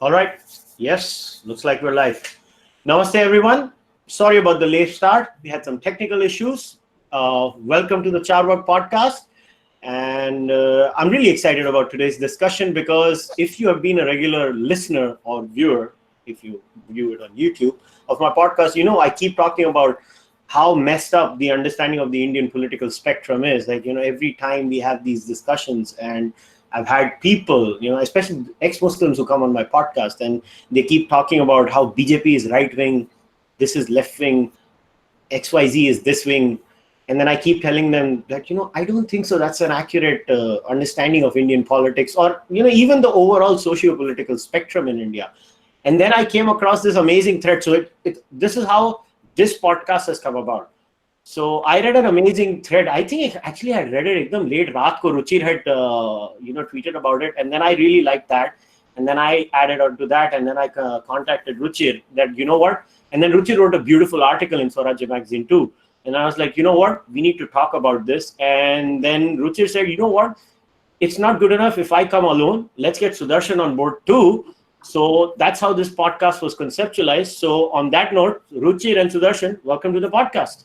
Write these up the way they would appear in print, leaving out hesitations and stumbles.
All right. Yes, looks like we're live. Namaste, everyone. Sorry about the late start. We had some technical issues. Welcome to the Cārvāka podcast. And I'm really excited about today's discussion because if you have been a regular listener or viewer, if you view it on YouTube, of my podcast, you know I keep talking about how messed up the understanding of the Indian political spectrum is. Like, every time we have these discussions, and I've had people, especially ex-Muslims who come on my podcast, and they keep talking about how BJP is right wing, this is left wing, XYZ is this wing. And then I keep telling them that, I don't think so. That's an accurate understanding of Indian politics, or, even the overall socio-political spectrum in India. And then I came across this amazing thread. So this is how this podcast has come about. So I read an amazing thread. I think actually I read it ekdam late raat ko. Ruchir had tweeted about it, and then I really liked that. And then I added on to that, and then I contacted Ruchir that, what? And then Ruchir wrote a beautiful article in Swarajya magazine too. And I was like, what? We need to talk about this. And then Ruchir said, what? It's not good enough if I come alone. Let's get Sudarshan on board too. So that's how this podcast was conceptualized. So on that note, Ruchir and Sudarshan, welcome to the podcast.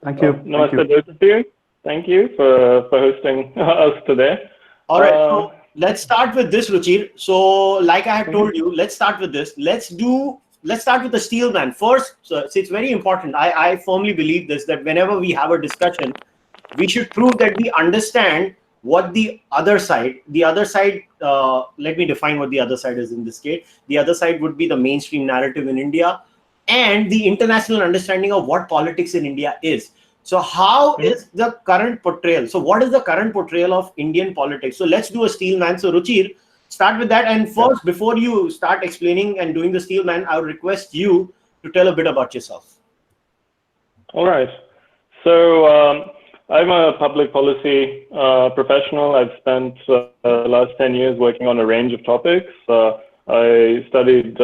Thank you. Namaste, both of you. Thank you for hosting us today. All right. So let's start with this, Ruchir. So like I had told you, let's start with this. Let's start with the steel man first. So it's very important. I firmly believe this, that whenever we have a discussion, we should prove that we understand what the other side, let me define what the other side is in this case. The other side would be the mainstream narrative in India and the international understanding of what politics in India is. So how is the current portrayal? So what is the current portrayal of Indian politics? So let's do a steel man. So Ruchir, start with that. And first, before you start explaining and doing the steel man, I would request you to tell a bit about yourself. All right. So I'm a public policy professional. I've spent the last 10 years working on a range of topics. I studied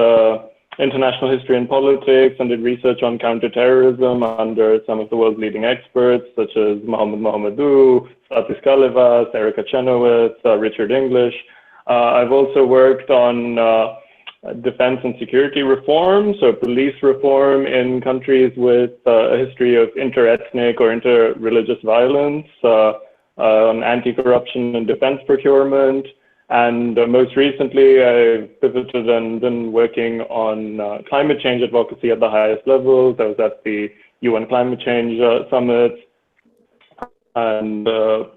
international history and politics and did research on counterterrorism under some of the world's leading experts, such as Mohammed Mohammedou, Satis Kalevas, Erica Chenoweth, Richard English. I've also worked on defense and security reform, so police reform in countries with a history of inter-ethnic or inter-religious violence, on anti-corruption and defense procurement. And most recently, I've pivoted and been working on climate change advocacy at the highest levels. I was at the UN Climate Change Summit and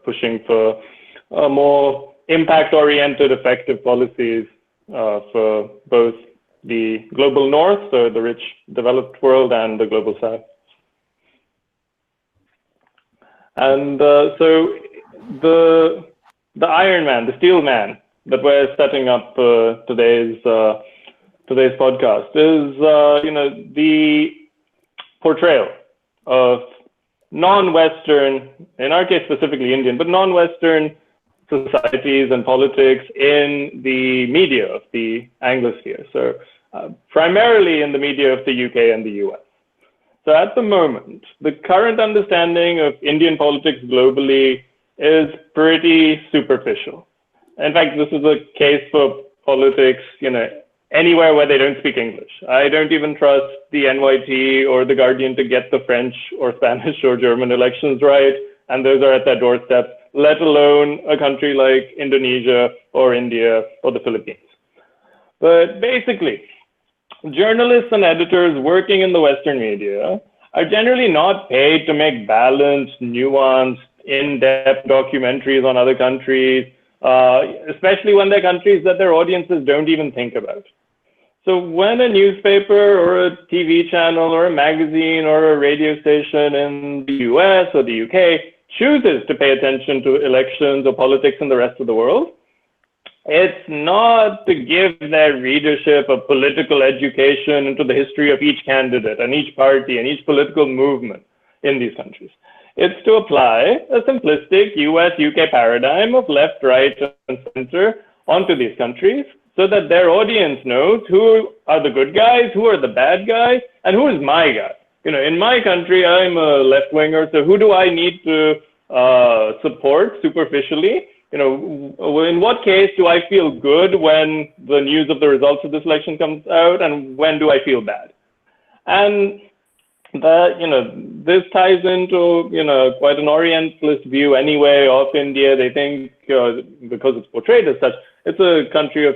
pushing for more impact-oriented, effective policies for both the global north, so the rich developed world, and the global south. And so the Iron Man, the Steel Man that we're setting up today's podcast is the portrayal of non-Western, in our case specifically Indian, but non-Western societies and politics in the media of the Anglosphere. So primarily in the media of the UK and the US. So at the moment, the current understanding of Indian politics globally is pretty superficial. In fact, this is a case for politics, anywhere where they don't speak English. I don't even trust the NYT or the Guardian to get the French or Spanish or German elections right, and those are at their doorstep, let alone a country like Indonesia or India or the Philippines. But basically, journalists and editors working in the Western media are generally not paid to make balanced, nuanced, in-depth documentaries on other countries, especially when they're countries that their audiences don't even think about. So when a newspaper or a TV channel or a magazine or a radio station in the US or the UK chooses to pay attention to elections or politics in the rest of the world, it's not to give their readership a political education into the history of each candidate and each party and each political movement in these countries. It's to apply a simplistic US-UK paradigm of left, right, and center onto these countries so that their audience knows who are the good guys, who are the bad guys, and who is my guy. In my country, I'm a left-winger, so who do I need to support superficially? in what case do I feel good when the news of the results of this election comes out, and when do I feel bad? And this ties into, quite an Orientalist view anyway of India. They think, because it's portrayed as such, it's a country of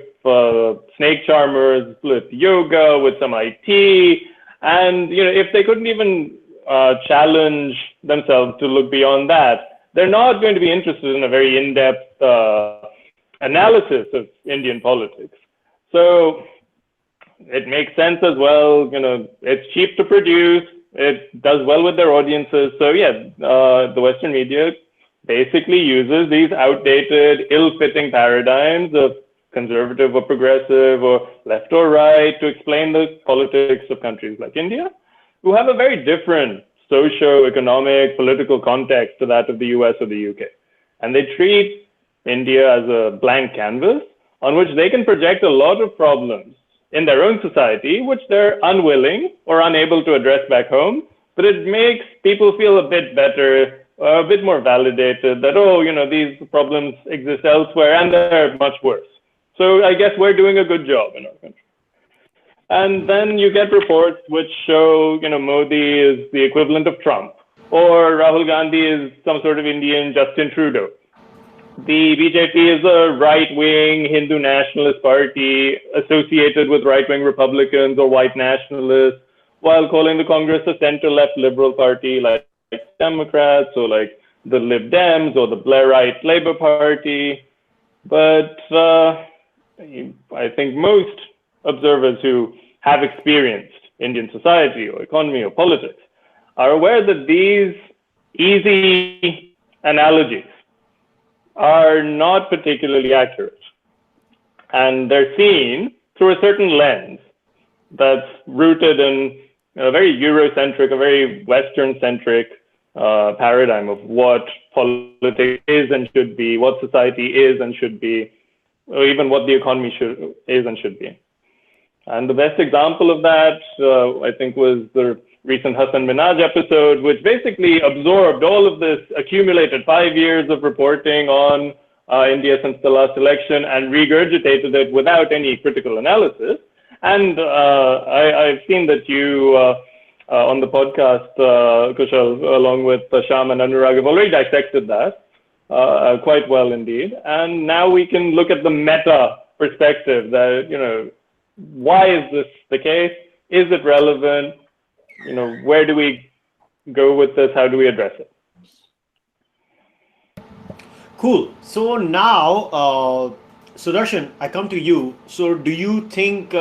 snake charmers with yoga, with some IT. And, if they couldn't even challenge themselves to look beyond that, they're not going to be interested in a very in-depth analysis of Indian politics. So it makes sense as well. It's cheap to produce. It does well with their audiences. So the Western media basically uses these outdated, ill-fitting paradigms of conservative or progressive or left or right to explain the politics of countries like India, who have a very different socio-economic political context to that of the US or the UK. And they treat India as a blank canvas on which they can project a lot of problems in their own society, which they're unwilling or unable to address back home. But it makes people feel a bit better, a bit more validated that, these problems exist elsewhere and they're much worse. So I guess we're doing a good job in our country. And then you get reports which show, Modi is the equivalent of Trump, or Rahul Gandhi is some sort of Indian Justin Trudeau. The BJP is a right-wing Hindu nationalist party associated with right-wing Republicans or white nationalists, while calling the Congress a center-left liberal party like Democrats or like the Lib Dems or the Blairite Labour Party. But I think most observers who have experienced Indian society or economy or politics are aware that these easy analogies are not particularly accurate. And they're seen through a certain lens that's rooted in a very Eurocentric, a very Western-centric paradigm of what politics is and should be, what society is and should be, or even what the economy is and should be. And the best example of that, I think, was the recent Hassan Minhaj episode, which basically absorbed all of this accumulated 5 years of reporting on India since the last election and regurgitated it without any critical analysis. And I've seen that you, on the podcast, Kushal, along with Sharma and Anurag, have already dissected that quite well indeed. And now we can look at the meta perspective that, why is this the case? Is it relevant? Where do we go with this? How do we address it? Cool. So now, Sudarshan, I come to you. So do you think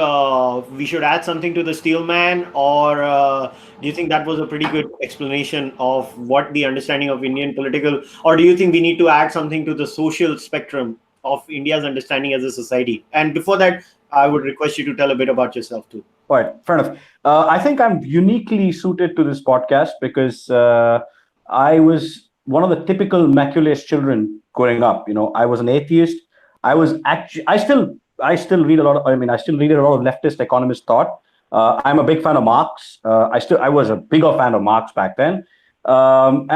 we should add something to the Steelman, or do you think that was a pretty good explanation of what the understanding of Indian political, or do you think we need to add something to the social spectrum of India's understanding as a society? And before that, I would request you to tell a bit about yourself too. All right, fair enough. I think I'm uniquely suited to this podcast because I was one of the typical Macula's children growing up. I was an atheist. I still read a lot of, I still read a lot of leftist economist thought. I'm a big fan of Marx. I was a bigger fan of Marx back then. I'm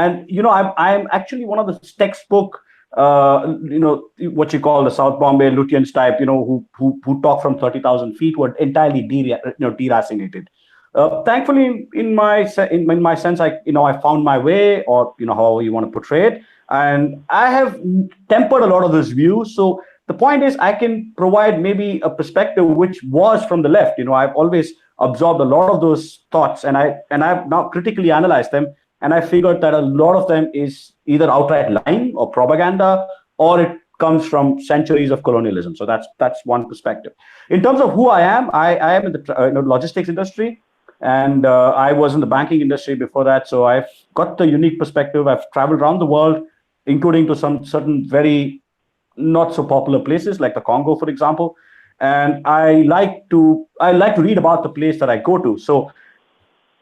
actually one of the textbook, what you call the South Bombay Lutyens type, who talk from 30,000 feet, were entirely deracinated. Thankfully, in my sense, I found my way, or however you want to portray it, and I have tempered a lot of those views. So the point is, I can provide maybe a perspective which was from the left. I've always absorbed a lot of those thoughts, and I've now critically analyzed them. And I figured that a lot of them is either outright lying or propaganda, or it comes from centuries of colonialism. So that's one perspective. In terms of who I am in the logistics industry, and I was in the banking industry before that. So I've got the unique perspective. I've traveled around the world, including to some certain very not so popular places like the Congo, for example. And I like to read about the place that I go to. So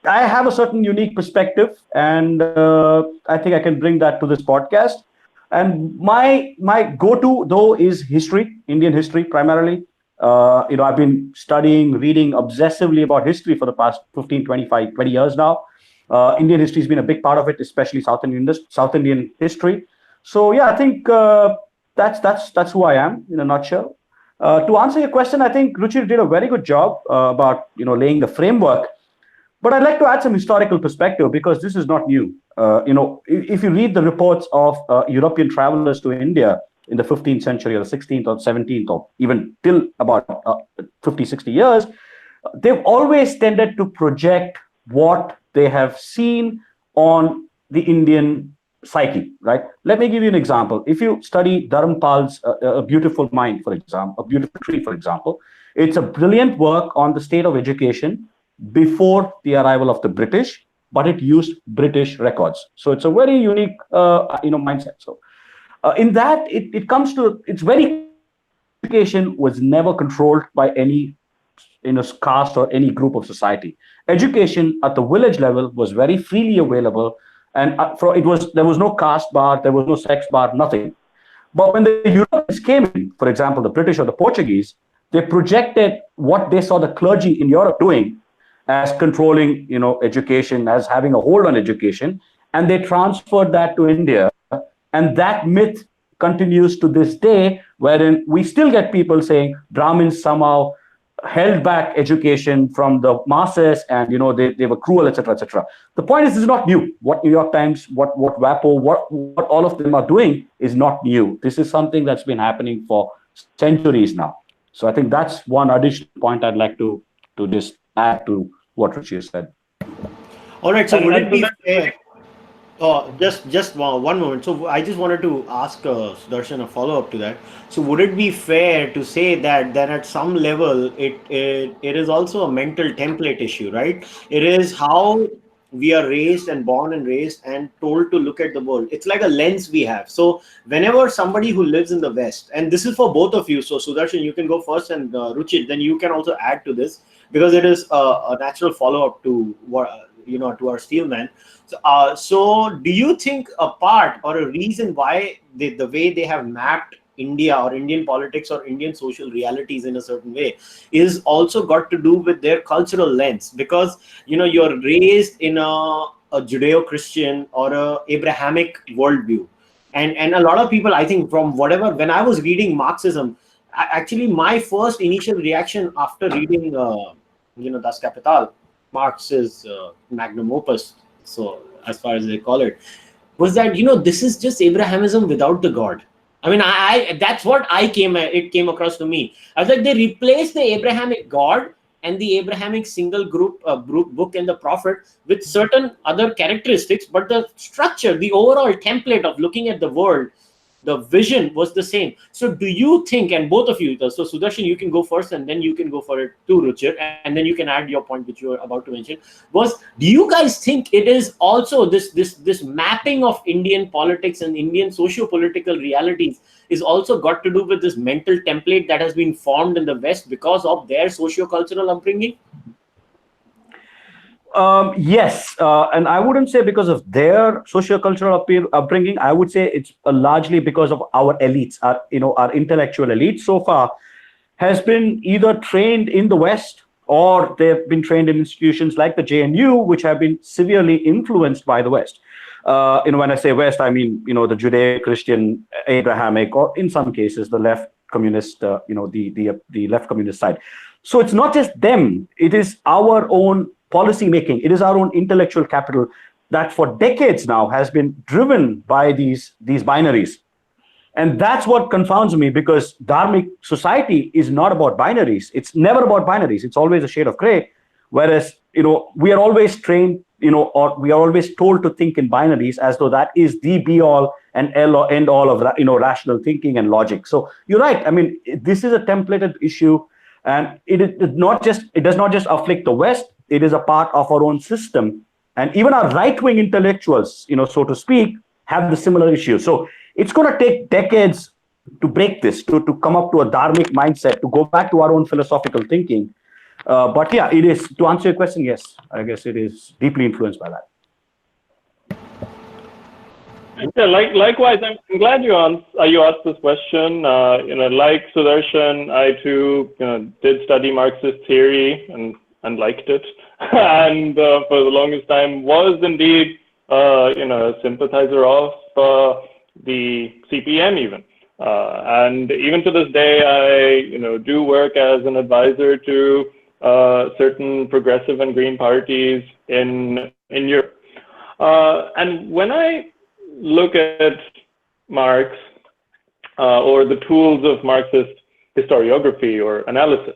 I have a certain unique perspective, and I think I can bring that to this podcast. And my go-to, though, is history, Indian history primarily. I've been reading obsessively about history for the past 15, 25, 20 years now. Indian history has been a big part of it, especially South Indian history. So, yeah, I think that's who I am in a nutshell. To answer your question, I think Ruchir did a very good job about laying the framework. But I'd like to add some historical perspective because this is not new. If you read the reports of European travelers to India in the 15th century or the 16th or 17th or even till about 50, 60 years, they've always tended to project what they have seen on the Indian psyche, right? Let me give you an example. If you study Dharampal's A Beautiful Mind, for example, A Beautiful Tree, for example, it's a brilliant work on the state of education before the arrival of the British, but it used British records. So it's a very unique, mindset. So in that, it comes to, it's very, education was never controlled by any caste or any group of society. Education at the village level was very freely available, and there was no caste bar, there was no sex bar, nothing. But when the Europeans came in, for example, the British or the Portuguese, they projected what they saw the clergy in Europe doing as controlling, education, as having a hold on education, and they transferred that to India, and that myth continues to this day, wherein we still get people saying Brahmins somehow held back education from the masses, and they were cruel, etc., etc. The point is, this is not new. What New York Times, what WAPO, what all of them are doing is not new. This is something that's been happening for centuries now. So I think that's one additional point I'd like to just add to what Ruchir said. All right. So would it be fair? Just one moment. So I just wanted to ask Sudarshan a follow-up to that. So would it be fair to say that at some level it is also a mental template issue, right? It is how we are raised and born and raised and told to look at the world. It's like a lens we have. So whenever somebody who lives in the West, and this is for both of you, so Sudarshan, you can go first, and Ruchir, then you can also add to this, because it is a natural follow-up to what to our Steelman. So do you think a part or a reason why the way they have mapped India or Indian politics or Indian social realities in a certain way is also got to do with their cultural lens? Because you're raised in a Judeo-Christian or a Abrahamic worldview, and a lot of people, I think, from whatever, when I was reading Marxism, actually my first initial reaction after reading Das Kapital, Marx's magnum opus, so as far as they call it, was that this is just Abrahamism without the God. I mean, I that's what it came across to me. I was like, they replaced the Abrahamic God and the Abrahamic single group book and the prophet with certain other characteristics, but the structure, the overall template of looking at the world, the vision was the same. So do you think, and both of you, so Sudarshan, you can go first, and then you can go for it too, Ruchir, and then you can add your point which you were about to mention, do you guys think it is also this mapping of Indian politics and Indian socio-political realities is also got to do with this mental template that has been formed in the West because of their socio-cultural upbringing? Yes, and I wouldn't say because of their socio-cultural upbringing. I would say it's largely because of our elites, our intellectual elite so far has been either trained in the West, or they've been trained in institutions like the JNU, which have been severely influenced by the West. When I say West, I mean the Judeo-Christian, Abrahamic, or in some cases the left communist, the left communist side. So it's not just them; it is our own policy making. It is our own intellectual capital that for decades now has been driven by these binaries. And that's what confounds me, because dharmic society is not about binaries. It's never about binaries. It's always a shade of gray. Whereas, we are always trained, or we are always told to think in binaries as though that is the be all and end all of, rational thinking and logic. So you're right. I mean, this is a templated issue, and it does not just afflict the West. It is a part of our own system. And even our right-wing intellectuals, so to speak, have the similar issue. So it's going to take decades to break this, to come up to a dharmic mindset, to go back to our own philosophical thinking. But yeah, it is, to answer your question, yes, I guess it is deeply influenced by that. Yeah, likewise, I'm glad you asked this question. Like Sudarshan, I too did study Marxist theory and liked it, and for the longest time was indeed a sympathizer of the CPM even. And even to this day, I do work as an advisor to certain progressive and green parties in Europe. And when I look at Marx or the tools of Marxist historiography or analysis,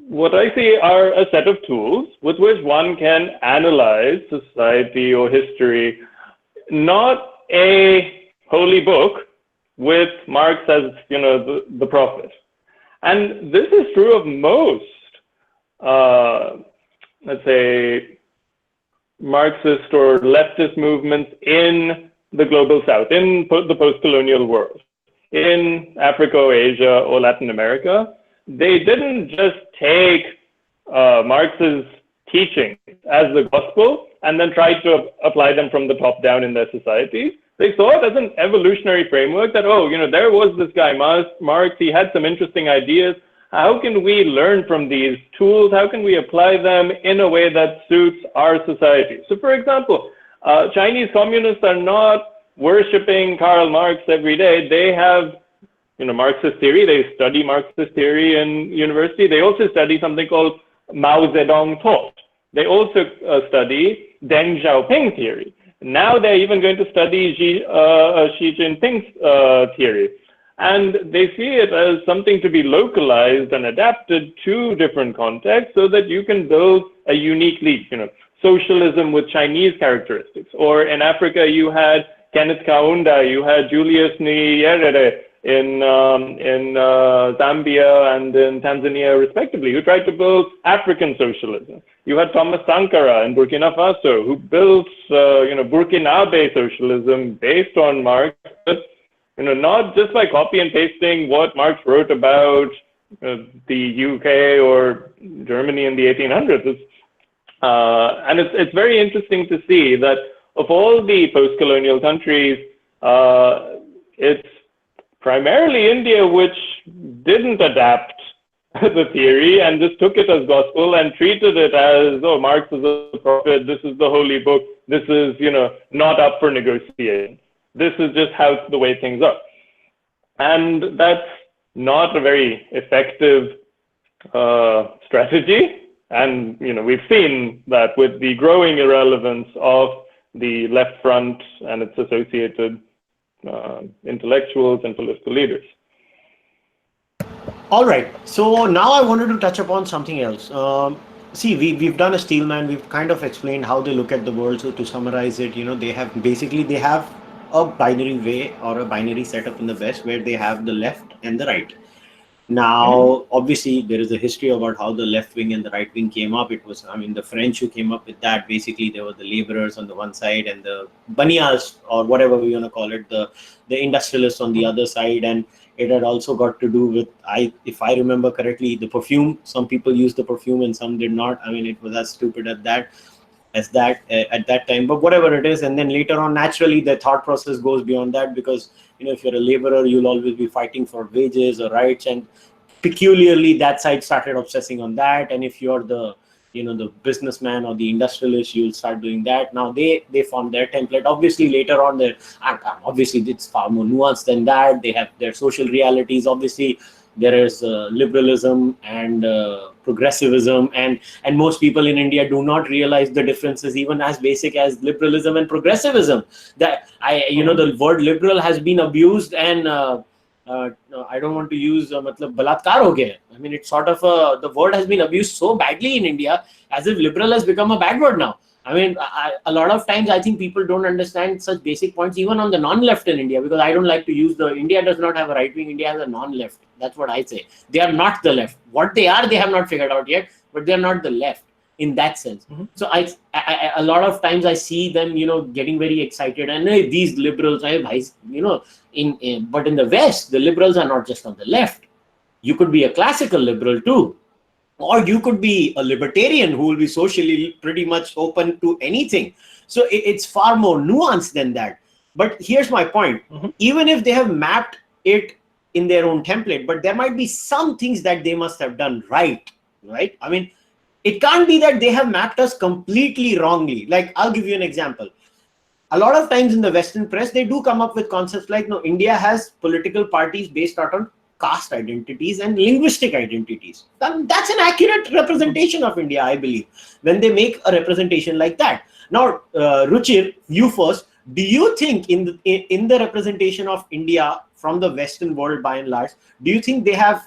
what I see are a set of tools with which one can analyze society or history, not a holy book with Marx as the prophet. And this is true of most, let's say, Marxist or leftist movements in the global south, in the post-colonial world, in Africa or Asia or Latin America. They didn't just take Marx's teachings as the gospel and then try to apply them from the top down in their societies. They saw it as an evolutionary framework that, there was this guy, Marx, he had some interesting ideas. How can we learn from these tools? How can we apply them in a way that suits our society? So, for example, Chinese communists are not worshipping Karl Marx every day. They have, Marxist theory. They study Marxist theory in university. They also study something called Mao Zedong thought. They also study Deng Xiaoping theory. Now they're even going to study Xi Jinping's theory. And they see it as something to be localized and adapted to different contexts so that you can build a unique leap, socialism with Chinese characteristics. Or in Africa, you had Kenneth Kaunda, you had Julius Nyerere in Zambia and in Tanzania, respectively, who tried to build African socialism. You had Thomas Sankara in Burkina Faso, who built, Burkinabe socialism based on Marx, but, not just by copy and pasting what Marx wrote about the UK or Germany in the 1800s. And it's very interesting to see that of all the post-colonial countries, it's primarily India which didn't adapt the theory and just took it as gospel and treated it as, Marx is a prophet, this is the holy book, this is, not up for negotiation. This is just how the way things are. And that's not a very effective strategy. And, we've seen that with the growing irrelevance of the left front and its associated intellectuals and political leaders. All right. So now I wanted to touch upon something else. We've done a Steelman. We've kind of explained how they look at the world. So to summarize it, they have a binary way or a binary setup in the West where they have the left and the right. Now, obviously, there is a history about how the left wing and the right wing came up. It was, the French who came up with that. Basically, there were the laborers on the one side and the banias, or whatever we want to call it, the industrialists on the other side. And it had also got to do with, if I remember correctly, the perfume. Some people used the perfume and some did not. It was as stupid at that time, but whatever it is. And then later on, naturally, the thought process goes beyond that, because if you're a laborer, you'll always be fighting for wages or rights, and peculiarly that side started obsessing on that. And if you're the the businessman or the industrialist, you'll start doing that. Now they form their template. Obviously later on, obviously it's far more nuanced than that. They have their social realities. Obviously there is liberalism and progressivism, and most people in India do not realize the differences even as basic as liberalism and progressivism. That the word liberal has been abused, and I don't want to use balatkar ho gaya. It's sort of the word has been abused so badly in India, as if liberal has become a bad word now. A lot of times I think people don't understand such basic points, even on the non-left in India, because I don't like to use India does not have a right wing, India has a non-left. That's what I say. They are not the left. What they are, they have not figured out yet, but they're not the left in that sense. Mm-hmm. So I a lot of times I see them, getting very excited, and these liberals, but in the West, the liberals are not just on the left. You could be a classical liberal too. Or you could be a libertarian who will be socially pretty much open to anything. So it's far more nuanced than that. But here's my point. Mm-hmm. Even if they have mapped it in their own template, but there might be some things that they must have done right? It can't be that they have mapped us completely wrongly. Like, I'll give you an example. a lot of times in the Western press, they do come up with concepts like, no, India has political parties based out on caste identities and linguistic identities. That's an accurate representation of India, I believe, when they make a representation like that. Now, Ruchir, you first. Do you think in the representation of India from the Western world by and large, do you think they have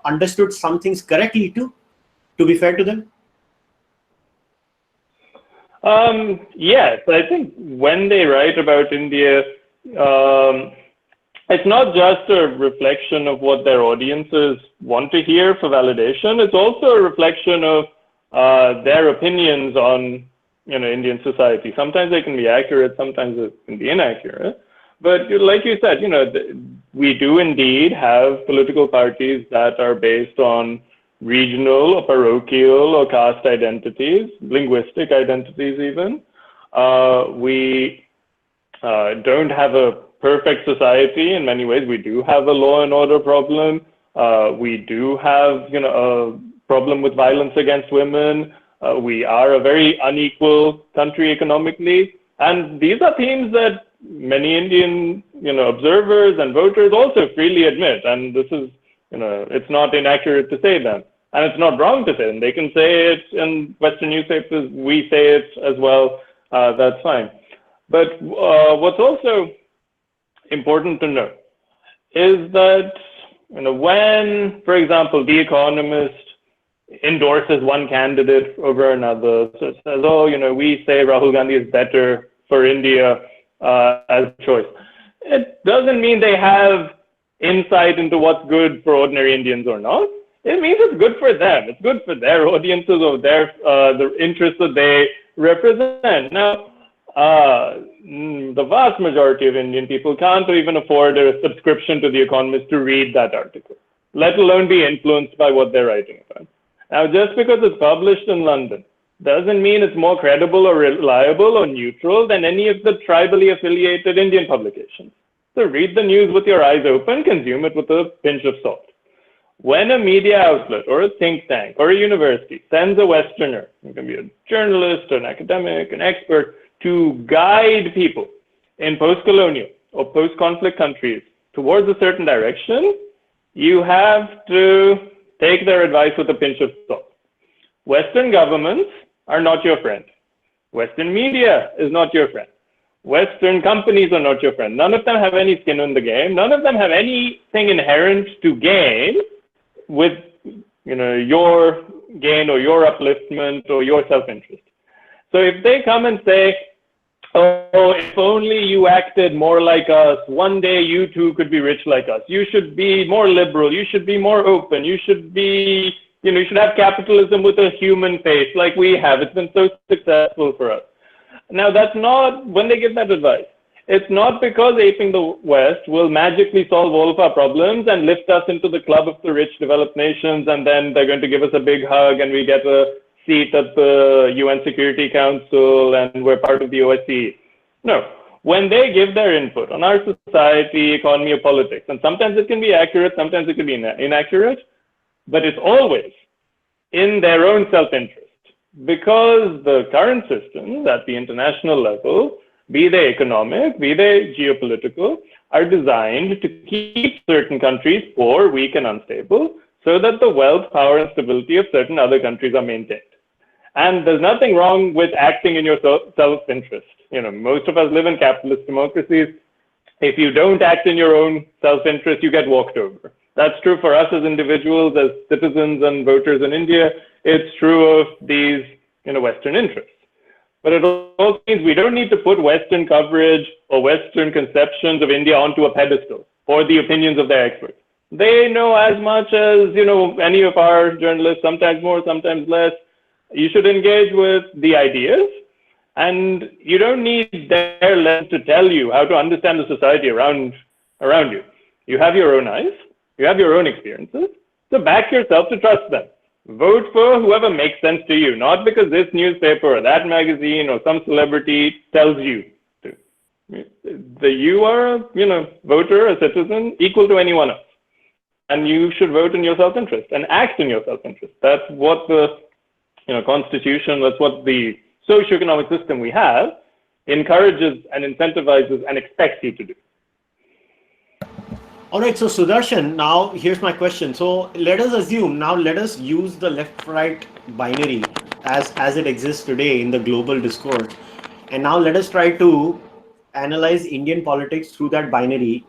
understood some things correctly too, to be fair to them? Yes, I think when they write about India, it's not just a reflection of what their audiences want to hear for validation. It's also a reflection of their opinions on Indian society. Sometimes they can be accurate, sometimes it can be inaccurate. But like you said, we do indeed have political parties that are based on regional or parochial or caste identities, linguistic identities even. We don't have a perfect society in many ways. We do have a law and order problem. We do have a problem with violence against women. We are a very unequal country economically. And these are themes that many Indian observers and voters also freely admit. And this is, it's not inaccurate to say them. And it's not wrong to say them. They can say it in Western newspapers. We say it as well. That's fine. But what's also important to know is that when, for example, The Economist endorses one candidate over another, so it says, oh, we say Rahul Gandhi is better for India as a choice. It doesn't mean they have insight into what's good for ordinary Indians or not. It means it's good for them. It's good for their audiences or their the interests that they represent. Now, the vast majority of Indian people can't even afford a subscription to The Economist to read that article, let alone be influenced by what they're writing about. Now, just because it's published in London doesn't mean it's more credible or reliable or neutral than any of the tribally affiliated Indian publications. So read the news with your eyes open, consume it with a pinch of salt. When a media outlet or a think tank or a university sends a Westerner, it can be a journalist, an academic, an expert, to guide people in post-colonial or post-conflict countries towards a certain direction, you have to take their advice with a pinch of salt. Western governments are not your friend. Western media is not your friend. Western companies are not your friend. None of them have any skin in the game. None of them have anything inherent to gain with your gain or your upliftment or your self-interest. So if they come and say, oh, if only you acted more like us, one day you too could be rich like us. You should be more liberal. You should be more open. You should be, you should have capitalism with a human face like we have. It's been so successful for us. Now, that's not, when they give that advice, it's not because aping the West will magically solve all of our problems and lift us into the club of the rich developed nations, and then they're going to give us a big hug and we get a seat at the UN Security Council and we're part of the OSCE. No, when they give their input on our society, economy, or politics, and sometimes it can be accurate, sometimes it can be inaccurate, but it's always in their own self-interest, because the current systems at the international level, be they economic, be they geopolitical, are designed to keep certain countries poor, weak, and unstable, so that the wealth, power, and stability of certain other countries are maintained. And there's nothing wrong with acting in your self-interest. Most of us live in capitalist democracies. If you don't act in your own self-interest, you get walked over. That's true for us as individuals, as citizens and voters in India. It's true of these Western interests. But it also means we don't need to put Western coverage or Western conceptions of India onto a pedestal for the opinions of their experts. They know as much as any of our journalists, sometimes more, sometimes less. You should engage with the ideas, and you don't need their lens to tell you how to understand the society around you. You have your own eyes, you have your own experiences, so back yourself to trust them. Vote for whoever makes sense to you, not because this newspaper or that magazine or some celebrity tells you to. You are a voter, a citizen, equal to anyone else. And you should vote in your self-interest and act in your self-interest. That's what the Constitution, that's what the socio-economic system we have encourages and incentivizes and expects you to do. All right, so Sudarshan, now here's my question. So let us use the left-right binary as it exists today in the global discourse. And now let us try to analyze Indian politics through that binary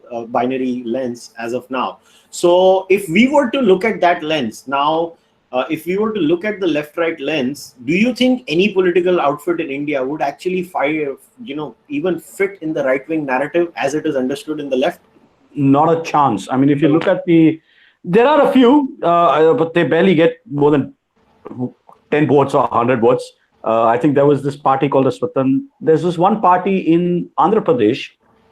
lens as of now. So if we were to look at that lens now, if we were to look at the left-right lens, do you think any political outfit in India would actually even fit in the right-wing narrative as it is understood in the left? Not a chance. I mean, if you look at there are a few, but they barely get more than 10 votes or 100 votes. I think there was this party called the Swatan. There's this one party in Andhra Pradesh.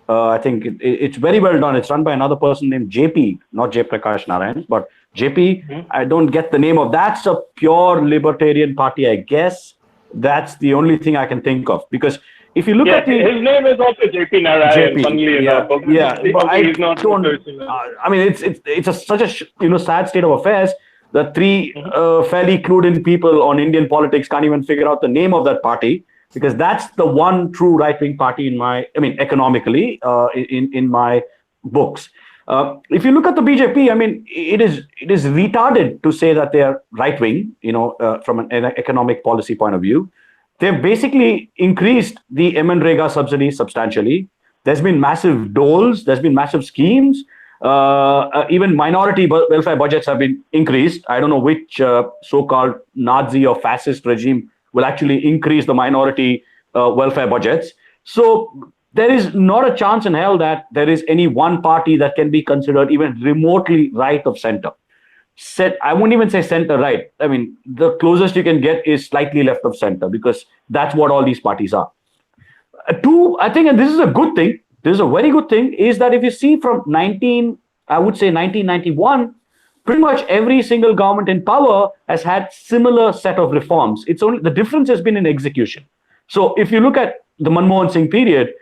I think it's very well done. It's run by another person named JP, not Jay Prakash Narayan, but JP. I don't get the name of. That's a pure libertarian party, I guess. That's the only thing I can think of, because if you look at his name is also JP Narayan. Funnily enough, but he's not. I mean, it's such a sad state of affairs that three fairly clued-in people on Indian politics can't even figure out the name of that party, because that's the one true right-wing party economically in my books. If you look at the BJP, I mean, it is retarded to say that they are right-wing, from an economic policy point of view. They've basically increased the MNREGA subsidies substantially. There's been massive doles. There's been massive schemes. Even minority welfare budgets have been increased. I don't know which so-called Nazi or fascist regime will actually increase the minority welfare budgets. So there is not a chance in hell that there is any one party that can be considered even remotely right of center. I wouldn't even say center right. I mean, the closest you can get is slightly left of center, because that's what all these parties are. Two, I think, and this is a good thing, this is a very good thing, is that if you see from 1991, pretty much every single government in power has had similar set of reforms. It's only the difference has been in execution. So if you look at the Manmohan Singh period,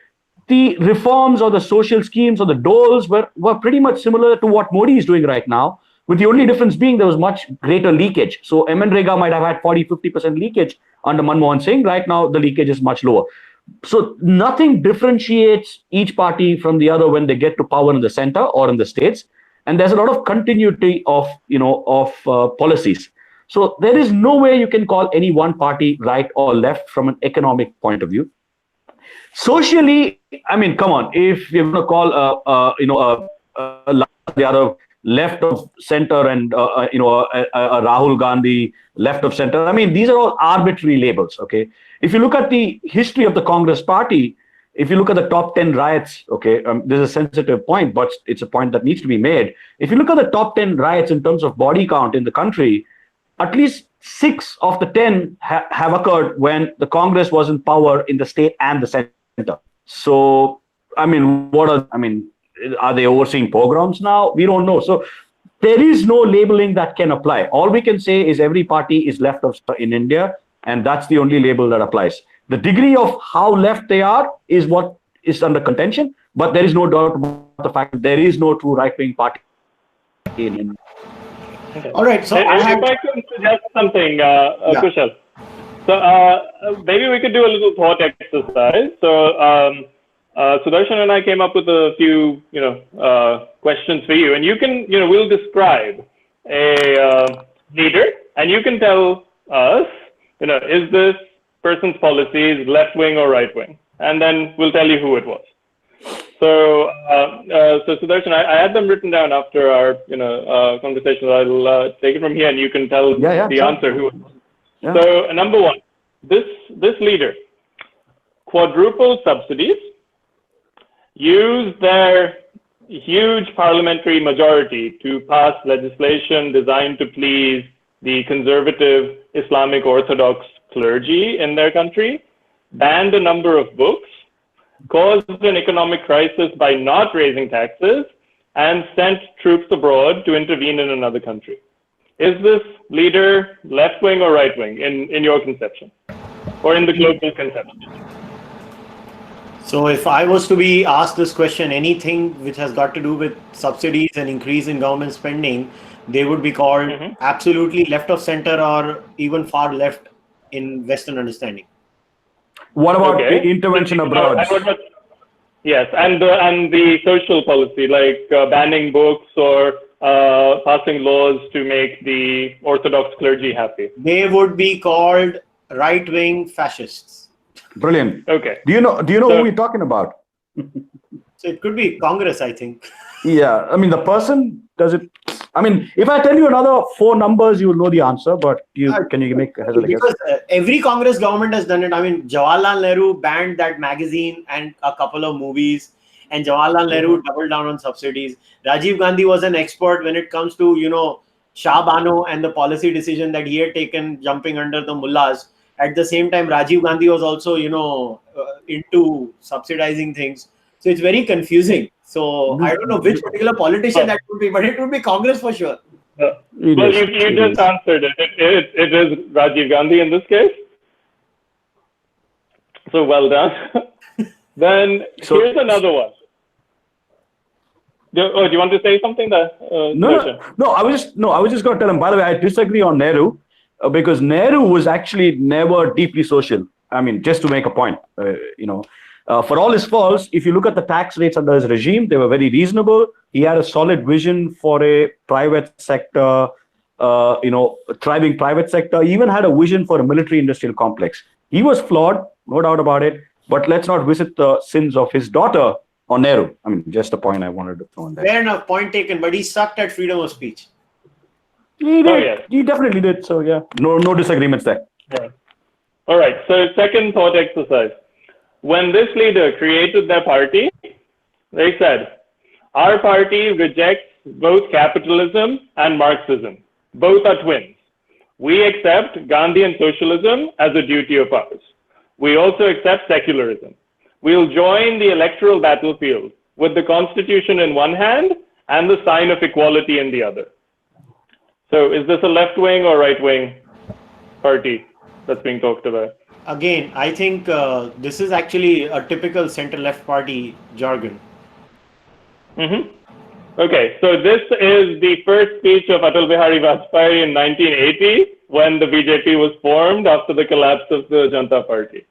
the reforms or the social schemes or the doles were pretty much similar to what Modi is doing right now, with the only difference being there was much greater leakage. So MNREGA might have had 40-50% leakage under Manmohan Singh. Right now, the leakage is much lower. So nothing differentiates each party from the other when they get to power in the center or in the states. And there's a lot of continuity of policies. So there is no way you can call any one party right or left from an economic point of view. Socially, I mean, come on, if you're going to call the other left of center and Rahul Gandhi left of center, I mean, these are all arbitrary labels. Okay, if you look at the history of the Congress party, if you look at the top 10 riots, okay, this is a sensitive point, but it's a point that needs to be made. If you look at the top 10 riots in terms of body count in the country, at least 6 of the 10 have occurred when the Congress was in power in the state and the center. So, I mean, are they overseeing pogroms now? We don't know. So there is no labeling that can apply. All we can say is every party is left of in India, and that's the only label that applies. The degree of how left they are is what is under contention, but there is no doubt about the fact that there is no true right-wing party in India. Okay. All right. So if I could suggest something, Kushal. So maybe we could do a little thought exercise. So Sudarshan and I came up with a few, questions for you, and you can, we'll describe a leader, and you can tell us, is this person's policies left-wing or right-wing, and then we'll tell you who it was. So, Sudarshan, I had them written down after our, conversation. I'll take it from here, and you can tell the answer who it was. Yeah. So, number one, this leader quadrupled subsidies, used their huge parliamentary majority to pass legislation designed to please the conservative Islamic Orthodox clergy in their country, banned a number of books, caused an economic crisis by not raising taxes, and sent troops abroad to intervene in another country. Is this leader left-wing or right-wing in your conception, or in the global conception? So if I was to be asked this question, anything which has got to do with subsidies and increase in government spending, they would be called absolutely left of center or even far left in Western understanding. What about Okay. intervention abroad? And what about, yes, and the social policy, like banning books or passing laws to make the Orthodox clergy happy. They would be called right-wing fascists. Brilliant. Okay. Do you know So- who we're talking about? So it could be Congress, I think. Yeah, I mean, the person does it. I mean, if I tell you another 4 numbers, you will know the answer. But can you make a guess? Because every Congress government has done it. I mean, Jawaharlal Nehru banned that magazine and a couple of movies, and Jawaharlal Nehru doubled down on subsidies. Rajiv Gandhi was an expert when it comes to, Shah Bano and the policy decision that he had taken jumping under the mullahs. At the same time, Rajiv Gandhi was also, into subsidizing things. So it's very confusing. So I don't know which particular politician that would be, but it would be Congress for sure. Well, you just answered it. It is Rajiv Gandhi in this case. So well done. Then here's another one. Do you want to say something there? No. I was just going to tell him. By the way, I disagree on Nehru because Nehru was actually never deeply social. I mean, just to make a point, for all his faults, if you look at the tax rates under his regime, they were very reasonable. He had a solid vision for a private sector, thriving private sector. He even had a vision for a military-industrial complex. He was flawed, no doubt about it. But let's not visit the sins of his daughter on Nehru. I mean, just a point I wanted to throw in there. Fair enough, point taken. But he sucked at freedom of speech. He did. Oh, yeah. He definitely did. So yeah, no disagreements there. Yeah. All right. So second thought exercise. When this leader created their party, they said, our party rejects both capitalism and Marxism. Both are twins. We accept Gandhian socialism as a duty of ours. We also accept secularism. We'll join the electoral battlefield with the constitution in one hand and the sign of equality in the other. So is this a left-wing or right-wing party that's being talked about? Again, I think this is actually a typical center-left party jargon. Okay, so this is the first speech of Atal Bihari Vajpayee in 1980 when the BJP was formed after the collapse of the Janata Party.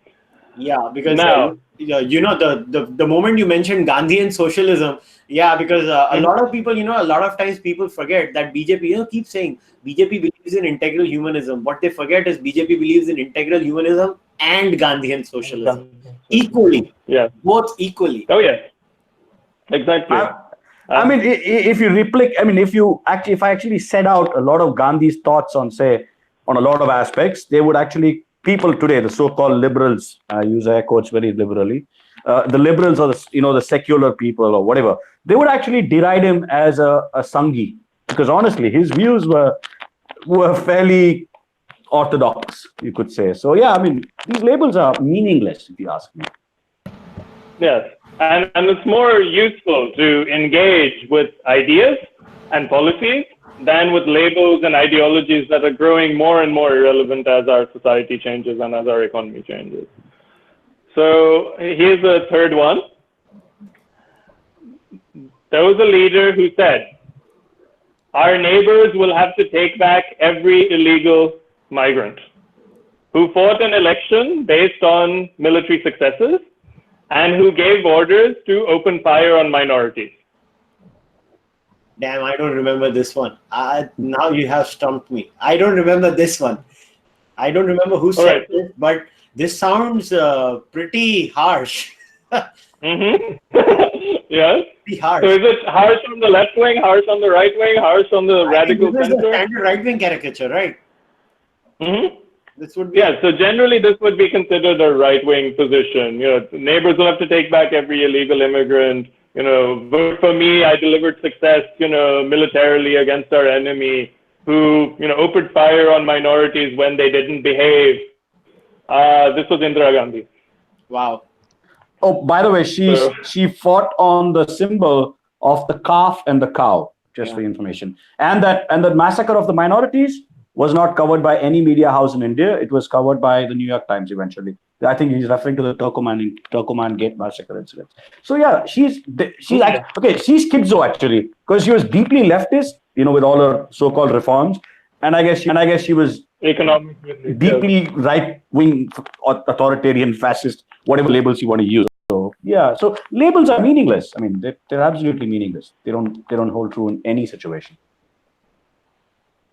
Yeah, because Now, the moment you mentioned Gandhian socialism, because a lot of people, a lot of times people forget that BJP, keep saying BJP believes in integral humanism. What they forget is BJP believes in integral humanism and Gandhian socialism equally. Yeah, Both equally. oh yes, exactly. I mean, if you replic, I mean, if I actually set out a lot of Gandhi's thoughts on a lot of aspects, they would actually, people today, the so-called liberals, I use air quotes very liberally, the liberals or the secular people or whatever, they would actually deride him as a Sanghi, because honestly, his views were fairly orthodox, you could say. So yeah, I mean, these labels are meaningless, if you ask me. Yes, and it's more useful to engage with ideas and policies than with labels and ideologies that are growing more and more irrelevant as our society changes and as our economy changes. So here's a third one. There was a leader who said, our neighbors will have to take back every illegal migrant, who fought an election based on military successes and who gave orders to open fire on minorities. Damn, I don't remember this one. Now you have stumped me. I don't remember this one. I don't remember who said this, but this sounds pretty harsh. Yes. Pretty harsh. So is it harsh on the left wing, harsh on the right wing, harsh on the radical this center? is the standard right-wing caricature, right? This would be. Yeah, so generally this would be considered a right-wing position. Neighbors will have to take back every illegal immigrant. Vote for me, I delivered success, militarily against our enemy, who, opened fire on minorities when they didn't behave. This was Indira Gandhi. Wow. Oh, by the way, she fought on the symbol of the calf and the cow, just for information. And that massacre of the minorities was not covered by any media house in India. It was covered by the New York Times eventually. I think he's referring to the Turkoman Gate massacre incident. So yeah, she's schizo actually, because she was deeply leftist, with all her so-called reforms, and I guess she was economic, deeply right-wing, authoritarian, fascist, whatever labels you want to use. So yeah, so labels are meaningless. I mean, they're absolutely meaningless. They don't hold true in any situation.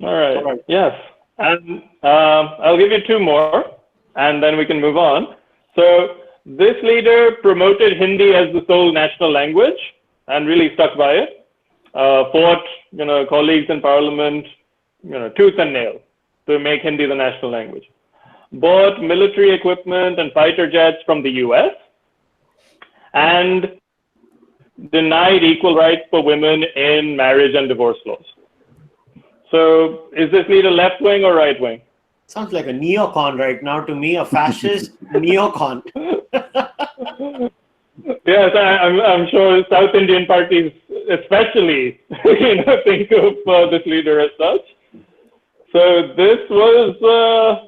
All right. Yes, and I'll give you two more, and then we can move on. So this leader promoted Hindi as the sole national language and really stuck by it. Fought, colleagues in parliament, tooth and nail to make Hindi the national language. Bought military equipment and fighter jets from the US and denied equal rights for women in marriage and divorce laws. So is this leader left-wing or right-wing? Sounds like a neocon right now to me, a fascist neocon. Yes, I'm sure South Indian parties especially, think of this leader as such. So this was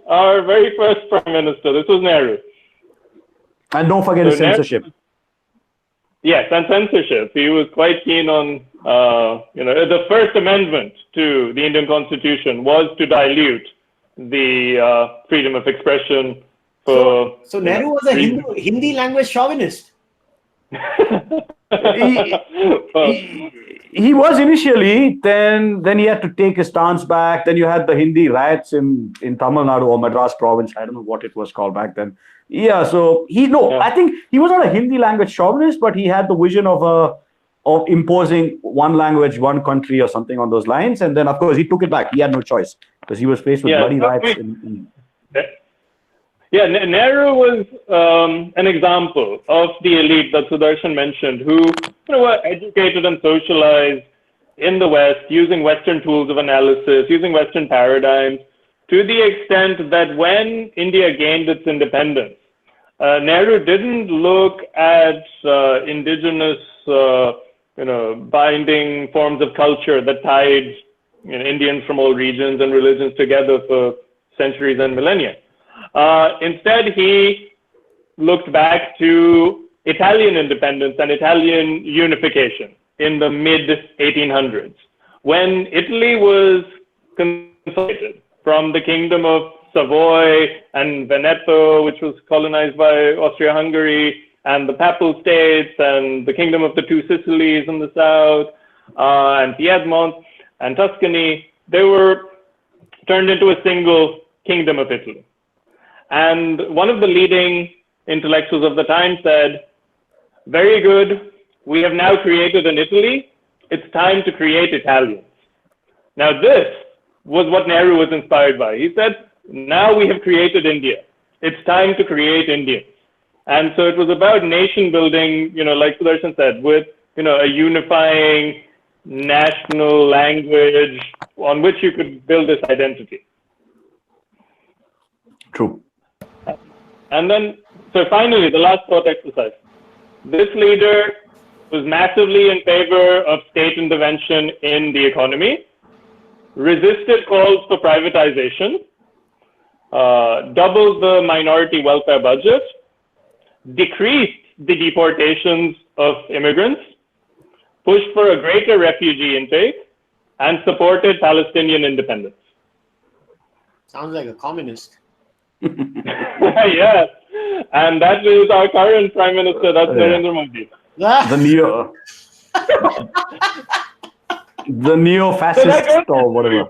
our very first prime minister. This was Nehru. And don't forget his censorship. Yes, and censorship. He was quite keen on, the First Amendment to the Indian Constitution was to dilute the freedom of expression. So Nehru was a Hindi language chauvinist. He was initially, then he had to take his stance back. Then you had the Hindi riots in Tamil Nadu or Madras province. I don't know what it was called back then. Yeah, so I think he was not a Hindi language chauvinist, but he had the vision of imposing one language, one country or something on those lines. And then, of course, he took it back. He had no choice because he was faced with bloody riots. Nehru was an example of the elite that Sudarshan mentioned, who were educated and socialized in the West, using Western tools of analysis, using Western paradigms, to the extent that when India gained its independence, Nehru didn't look at indigenous, binding forms of culture that tied Indians from all regions and religions together for centuries and millennia. Instead, he looked back to Italian independence and Italian unification in the mid-1800s, when Italy was consolidated from the kingdom of Savoy and Veneto, which was colonized by Austria-Hungary, and the Papal States, and the kingdom of the two Sicilies in the south, and Piedmont and Tuscany. They were turned into a single kingdom of Italy. And one of the leading intellectuals of the time said, very good, we have now created an Italy, it's time to create Italians. Now this was what Nehru was inspired by. He said, now we have created India, it's time to create Indians. And so it was about nation building, like Sudarshan said, with, a unifying national language on which you could build this identity. True. And then, so finally, the last thought exercise. This leader was massively in favor of state intervention in the economy, resisted calls for privatization, doubled the minority welfare budget, decreased the deportations of immigrants, pushed for a greater refugee intake, and supported Palestinian independence. Sounds like a communist. Yes, and that is our current Prime Minister, that's Narendra Modi. The neo-fascist or whatever.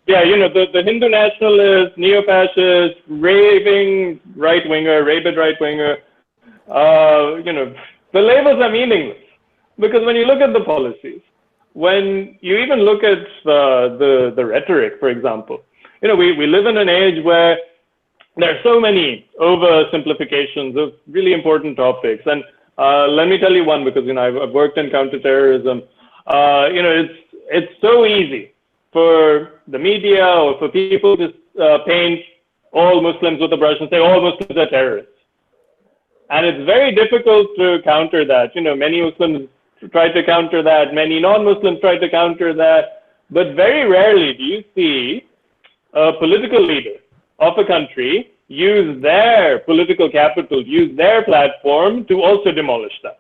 Yeah, the Hindu nationalist, neo-fascist, raving right-winger, rabid right-winger, the labels are meaningless. Because when you look at the policies, when you even look at the rhetoric, for example, we live in an age where there are so many oversimplifications of really important topics. And let me tell you one, because I've worked in counterterrorism. It's so easy for the media or for people to paint all Muslims with a brush and say all Muslims are terrorists. And it's very difficult to counter that. Many Muslims try to counter that, many non-Muslims try to counter that, but very rarely do you see a political leader of a country use their political capital, use their platform to also demolish that.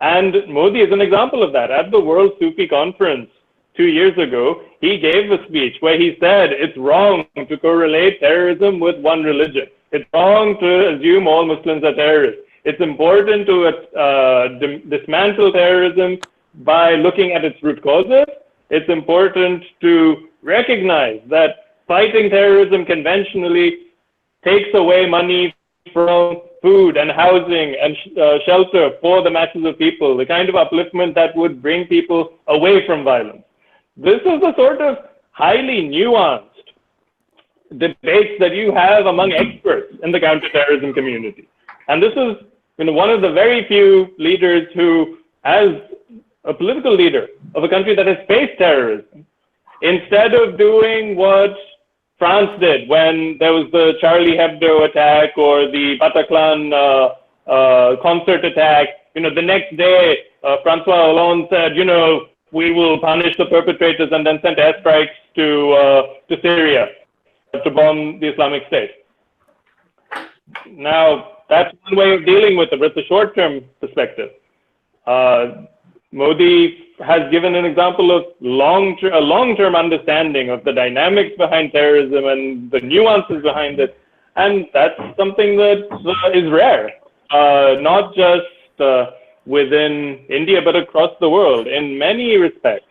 And Modi is an example of that. At the World Sufi Conference 2 years ago, he gave a speech where he said it's wrong to correlate terrorism with one religion. It's wrong to assume all Muslims are terrorists. It's important to dismantle terrorism by looking at its root causes. It's important to recognize that fighting terrorism conventionally takes away money from food and housing and shelter for the masses of people, the kind of upliftment that would bring people away from violence. This is the sort of highly nuanced debates that you have among experts in the counterterrorism community. And this is one of the very few leaders who, as a political leader of a country that has faced terrorism, instead of doing what France did when there was the Charlie Hebdo attack or the Bataclan concert attack, the next day, Francois Hollande said, we will punish the perpetrators, and then sent airstrikes to Syria to bomb the Islamic State. Now, that's one way of dealing with it, but it's a short-term perspective. Modi has given an example of a long-term understanding of the dynamics behind terrorism and the nuances behind it, and that's something that is rare, not just within India, but across the world. In many respects,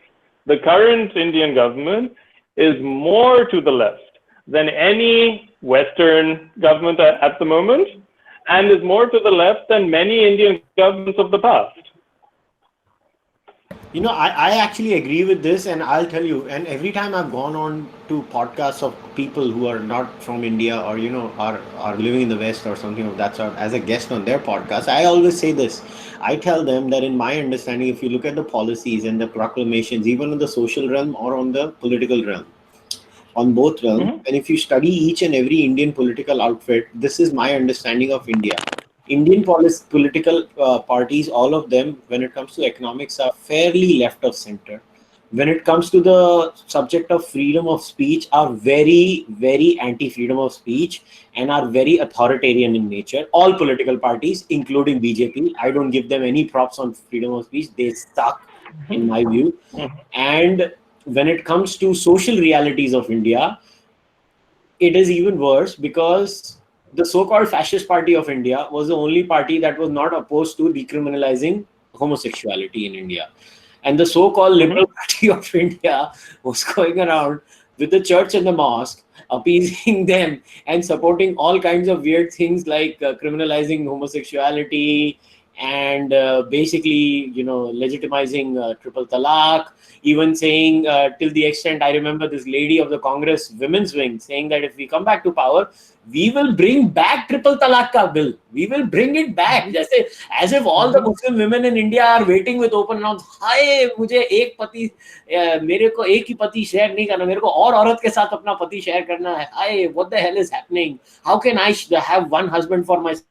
the current Indian government is more to the left than any Western government at the moment, and is more to the left than many Indian governments of the past. I actually agree with this, and I'll tell you, and every time I've gone on to podcasts of people who are not from India or, are living in the West or something of that sort, as a guest on their podcast, I always say this. I tell them that in my understanding, if you look at the policies and the proclamations, even on the social realm or on the political realm, on both realms, and if you study each and every Indian political outfit, this is my understanding of India. Indian political parties, all of them, when it comes to economics, are fairly left of center. When it comes to the subject of freedom of speech, are very, very anti-freedom of speech and are very authoritarian in nature. All political parties, including BJP, I don't give them any props on freedom of speech. They suck, in my view. And when it comes to social realities of India, it is even worse, because the so-called fascist party of India was the only party that was not opposed to decriminalizing homosexuality in India. And the so-called liberal party of India was going around with the church and the mosque, appeasing them and supporting all kinds of weird things like criminalizing homosexuality and basically, legitimizing triple talaq, even saying till the extent, I remember this lady of the Congress women's wing saying that if we come back to power, we will bring back triple talaq ka bill. We will bring it back. As if all the Muslim women in India are waiting with open mouth. Hi, मुझे एक पति, मेरे को एक ही पति share नहीं करना, मेरे को और औरत के साथ अपना पति शेयर करना है. Hi, what the hell is happening? How can I have one husband for myself?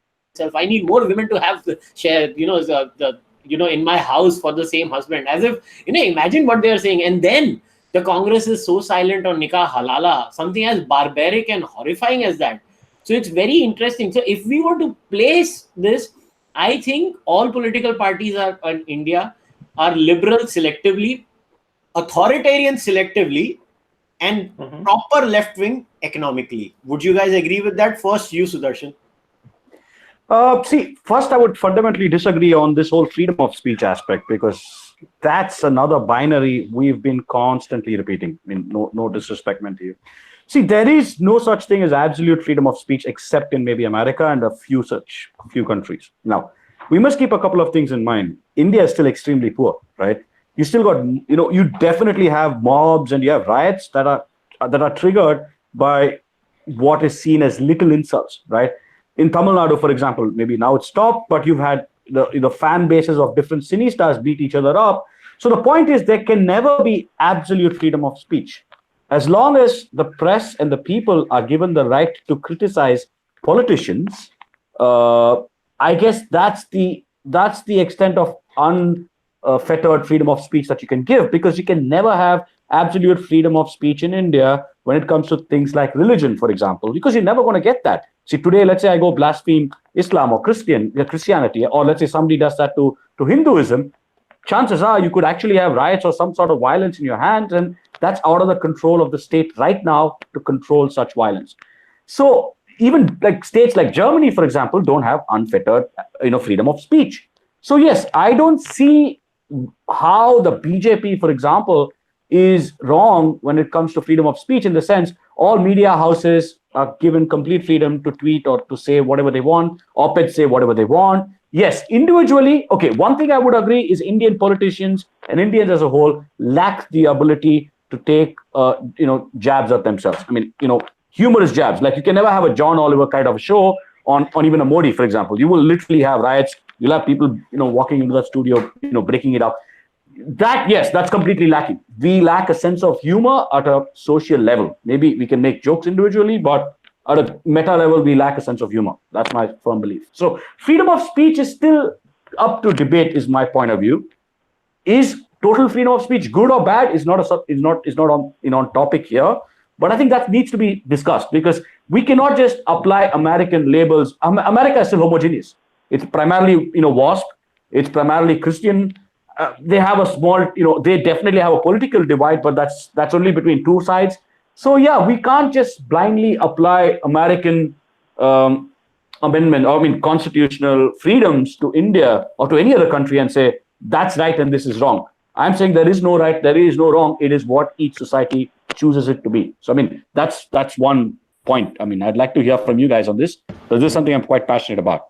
I need more women to have share, in my house for the same husband. As if, imagine what they are saying. And then the Congress is so silent on nikah halala, something as barbaric and horrifying as that. So it's very interesting. So if we were to place this, I think all political parties in India are liberal selectively, authoritarian selectively, and proper left-wing economically. Would you guys agree with that? First, you, Sudarshan. See, first I would fundamentally disagree on this whole freedom of speech aspect, because that's another binary we've been constantly repeating. I mean, no disrespect meant to you. See, there is no such thing as absolute freedom of speech except in maybe America and a few countries. Now, we must keep a couple of things in mind. India is still extremely poor, right? You still got, you definitely have mobs and you have riots that are triggered by what is seen as little insults, right? In Tamil Nadu, for example, maybe now it's stopped, but you've had the fan bases of different cine stars beat each other up. So the point is, there can never be absolute freedom of speech. As long as the press and the people are given the right to criticize politicians, I guess that's the extent of unfettered freedom of speech that you can give, because you can never have absolute freedom of speech in India when it comes to things like religion, for example, because you're never going to get that. See, today, let's say I go blaspheme Islam or Christianity, or let's say somebody does that to Hinduism. chances are you could actually have riots or some sort of violence in your hands, and that's out of the control of the state right now to control such violence. So even like states like Germany, for example, don't have unfettered, freedom of speech. So yes, I don't see how the BJP, for example, is wrong when it comes to freedom of speech, in the sense all media houses are given complete freedom to tweet or to say whatever they want, op-eds say whatever they want. Yes, individually, okay, one thing I would agree is Indian politicians and Indians as a whole lack the ability to take, jabs at themselves. I mean, humorous jabs. Like you can never have a John Oliver kind of a show on even a Modi, for example. You will literally have riots. You'll have people, walking into the studio, breaking it up. That, yes, that's completely lacking. We lack a sense of humor at a social level. Maybe we can make jokes individually, but at a meta level, we lack a sense of humor. That's my firm belief. So freedom of speech is still up to debate, is my point of view. Is total freedom of speech good or bad? Is not on topic here. But I think that needs to be discussed, because we cannot just apply American labels. America is still homogeneous. It's primarily, WASP. It's primarily Christian. They have a small, they definitely have a political divide, but that's only between two sides. So yeah, we can't just blindly apply American constitutional freedoms to India or to any other country and say that's right and this is wrong. I'm saying there is no right, there is no wrong. It is what each society chooses it to be. So that's one point. I'd like to hear from you guys on this, because this is something I'm quite passionate about.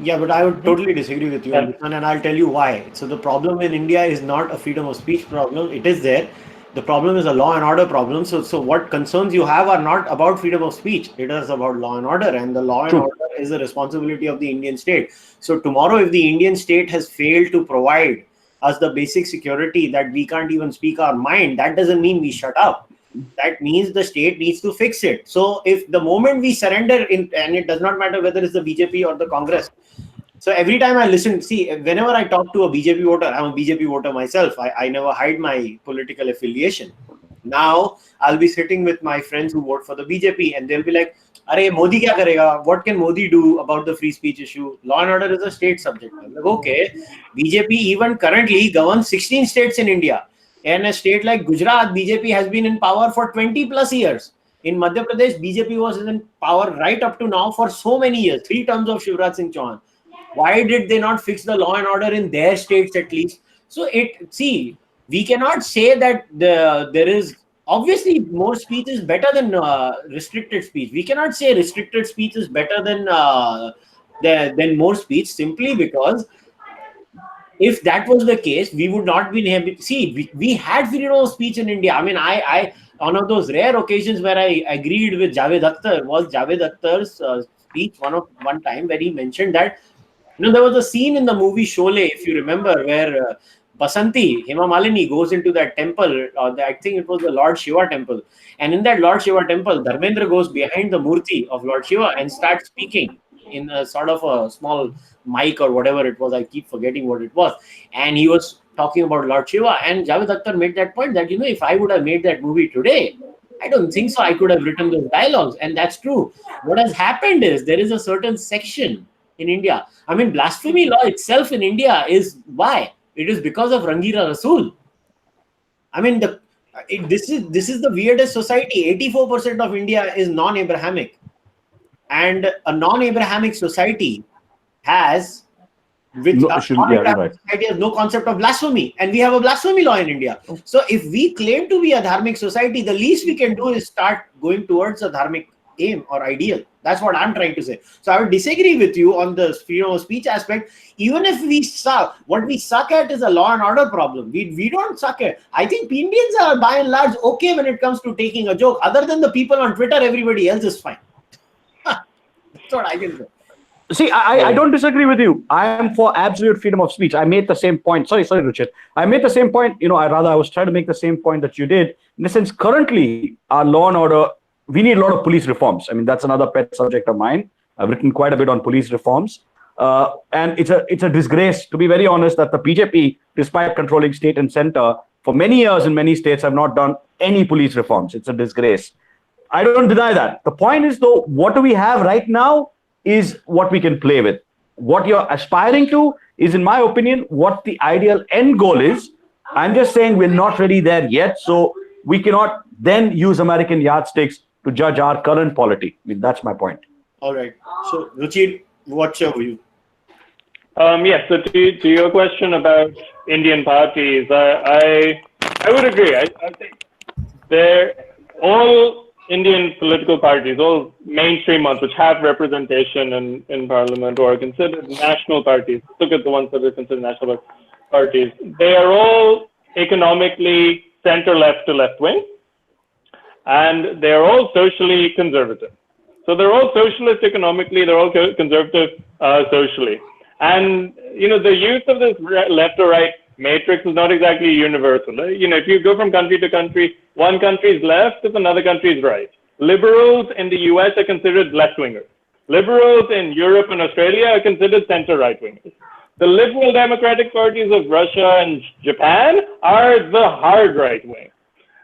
Yeah, but I would totally disagree with you on this one, and I'll tell you why. So the problem in India is not a freedom of speech problem. It is there. The problem is a law and order problem. So what concerns you have are not about freedom of speech. It is about law and order, and the law and order is a responsibility of the Indian state. So tomorrow, if the Indian state has failed to provide us the basic security that we can't even speak our mind, that doesn't mean we shut up. That means the state needs to fix it. So if the moment we surrender in, and it does not matter whether it's the BJP or the Congress. So every time I listen, whenever I talk to a BJP voter, I'm a BJP voter myself. I never hide my political affiliation. Now I'll be sitting with my friends who vote for the BJP, and they'll be like, "Arey, Modi kya karega? What can Modi do about the free speech issue? Law and order is a state subject." I'm like, okay, BJP even currently governs 16 states in India. In a state like Gujarat, BJP has been in power for 20 plus years. In Madhya Pradesh, BJP was in power right up to now for so many years, 3 terms of Shivraj Singh Chauhan. Why did they not fix the law and order in their states at least? So we cannot say that there is, obviously more speech is better than restricted speech. We cannot say restricted speech is better than more speech, simply because if that was the case, we would not be able. We had freedom of speech in India. I one of those rare occasions where I agreed with Javed Akhtar was Javed Akhtar's speech one time where he mentioned that, there was a scene in the movie Sholay, if you remember, where Basanti, Hema Malini, goes into that temple. I think it was the Lord Shiva temple. And in that Lord Shiva temple, Dharmendra goes behind the Murti of Lord Shiva and starts speaking in a sort of a small mic or whatever it was. I keep forgetting what it was. And he was talking about Lord Shiva. And Javed Akhtar made that point that, if I would have made that movie today, I don't think so I could have written those dialogues. And that's true. What has happened is there is a certain section in India. Blasphemy law itself in India is why? It is because of Rangira Rasool. This is the weirdest society. 84% of India is non-Abrahamic. And a non-Abrahamic society has society has no concept of blasphemy, and we have a blasphemy law in India. So if we claim to be a dharmic society, the least we can do is start going towards a dharmic aim or ideal. That's what I'm trying to say. So I would disagree with you on the freedom of speech aspect. Even if we suck, what we suck at is a law and order problem. We don't suck at. I think Indians are by and large okay when it comes to taking a joke. Other than the people on Twitter, everybody else is fine. That's what I can say. See, I don't disagree with you. I am for absolute freedom of speech. I made the same point. Sorry, Ruchir. I made the same point. I was trying to make the same point that you did. In the sense, currently, our law and order, we need a lot of police reforms. That's another pet subject of mine. I've written quite a bit on police reforms. And it's a disgrace, to be very honest, that the BJP, despite controlling state and center, for many years in many states have not done any police reforms. It's a disgrace. I don't deny that. The point is, though, what do we have right now is what we can play with. what you're aspiring to is, in my opinion, what the ideal end goal is. I'm just saying we're not ready there yet, so we cannot then use American yardsticks to judge our current polity. I mean, that's my point. All right. So, Ruchir, what's your view? Yes. So to your question about Indian parties, I would agree. I think all Indian political parties, all mainstream ones which have representation in parliament or are considered national parties, look at the ones that are considered national parties, they are all economically center-left to left-wing, and they are all socially conservative. So they're all socialist economically, they're all conservative socially. And, the use of this left or right matrix is not exactly universal. If you go from country to country, one country is left if another country is right. Liberals in the US are considered left-wingers. Liberals in Europe and Australia are considered center-right-wingers. The liberal democratic parties of Russia and Japan are the hard right-wing.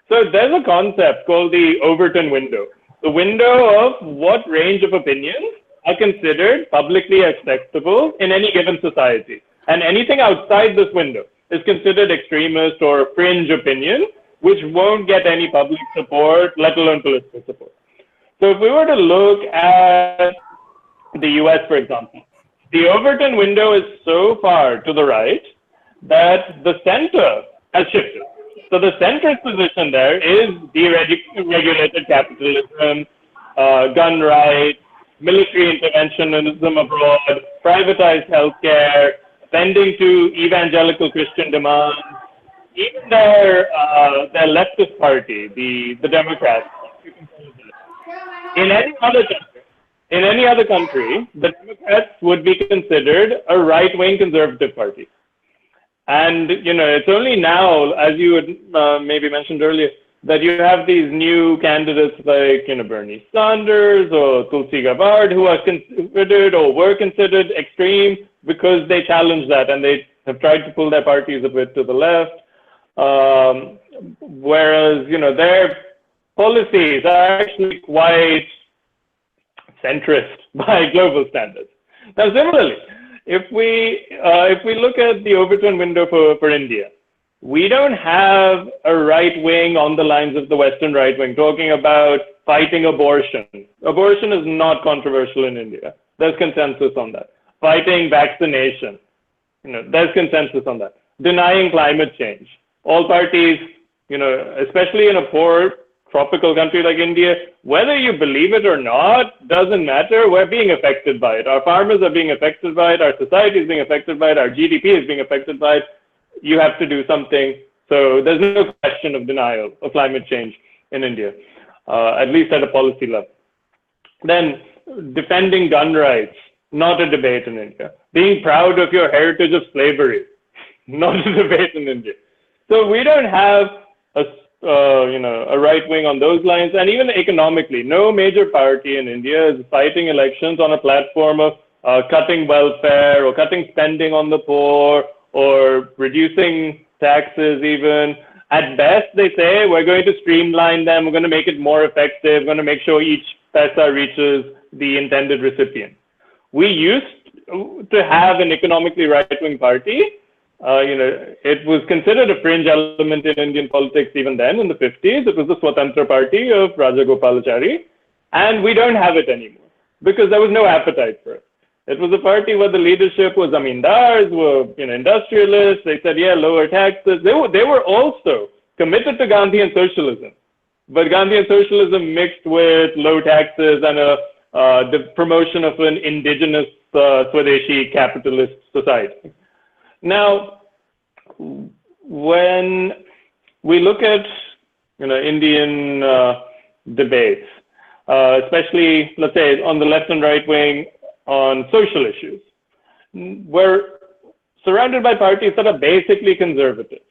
So there's a concept called the Overton window. The window of what range of opinions are considered publicly acceptable in any given society. And anything outside this window is considered extremist or fringe opinion, which won't get any public support, let alone political support. So if we were to look at the US, for example, the Overton window is so far to the right that the center has shifted. So the center's position there is deregulated capitalism, gun rights, military interventionism abroad, privatized healthcare, bending to evangelical Christian demands. Even their leftist party, the Democrats, in any other country, the Democrats would be considered a right-wing conservative party. And, it's only now, as you had maybe mentioned earlier, that you have these new candidates like, Bernie Sanders or Tulsi Gabbard, who are considered or were considered extreme because they challenged that and they have tried to pull their parties a bit to the left. Whereas, their policies are actually quite centrist by global standards. Now, similarly, if we look at the Overton window for India, we don't have a right wing on the lines of the Western right wing talking about fighting abortion. Abortion is not controversial in India. There's consensus on that. Fighting vaccination, there's consensus on that. Denying climate change. All parties, especially in a poor tropical country like India, whether you believe it or not, doesn't matter. We're being affected by it. Our farmers are being affected by it. Our society is being affected by it. Our GDP is being affected by it. You have to do something. So there's no question of denial of climate change in India, at least at a policy level. Then defending gun rights, not a debate in India. Being proud of your heritage of slavery, not a debate in India. So we don't have a right wing on those lines. And even economically, no major party in India is fighting elections on a platform of cutting welfare or cutting spending on the poor or reducing taxes even. At best, they say, we're going to streamline them, we're going to make it more effective, we're going to make sure each paisa reaches the intended recipient. We used to have an economically right-wing party. It was considered a fringe element in Indian politics even then in the 50s. It was the Swatantra Party of Raja Gopalachari. And we don't have it anymore because there was no appetite for it. It was a party where the leadership was zamindars, were industrialists. They said, yeah, lower taxes. They were also committed to Gandhi and socialism. But Gandhi and socialism mixed with low taxes and the promotion of an indigenous Swadeshi capitalist society. Now, when we look at Indian debates, especially, let's say, on the left and right wing on social issues, we're surrounded by parties that are basically conservative.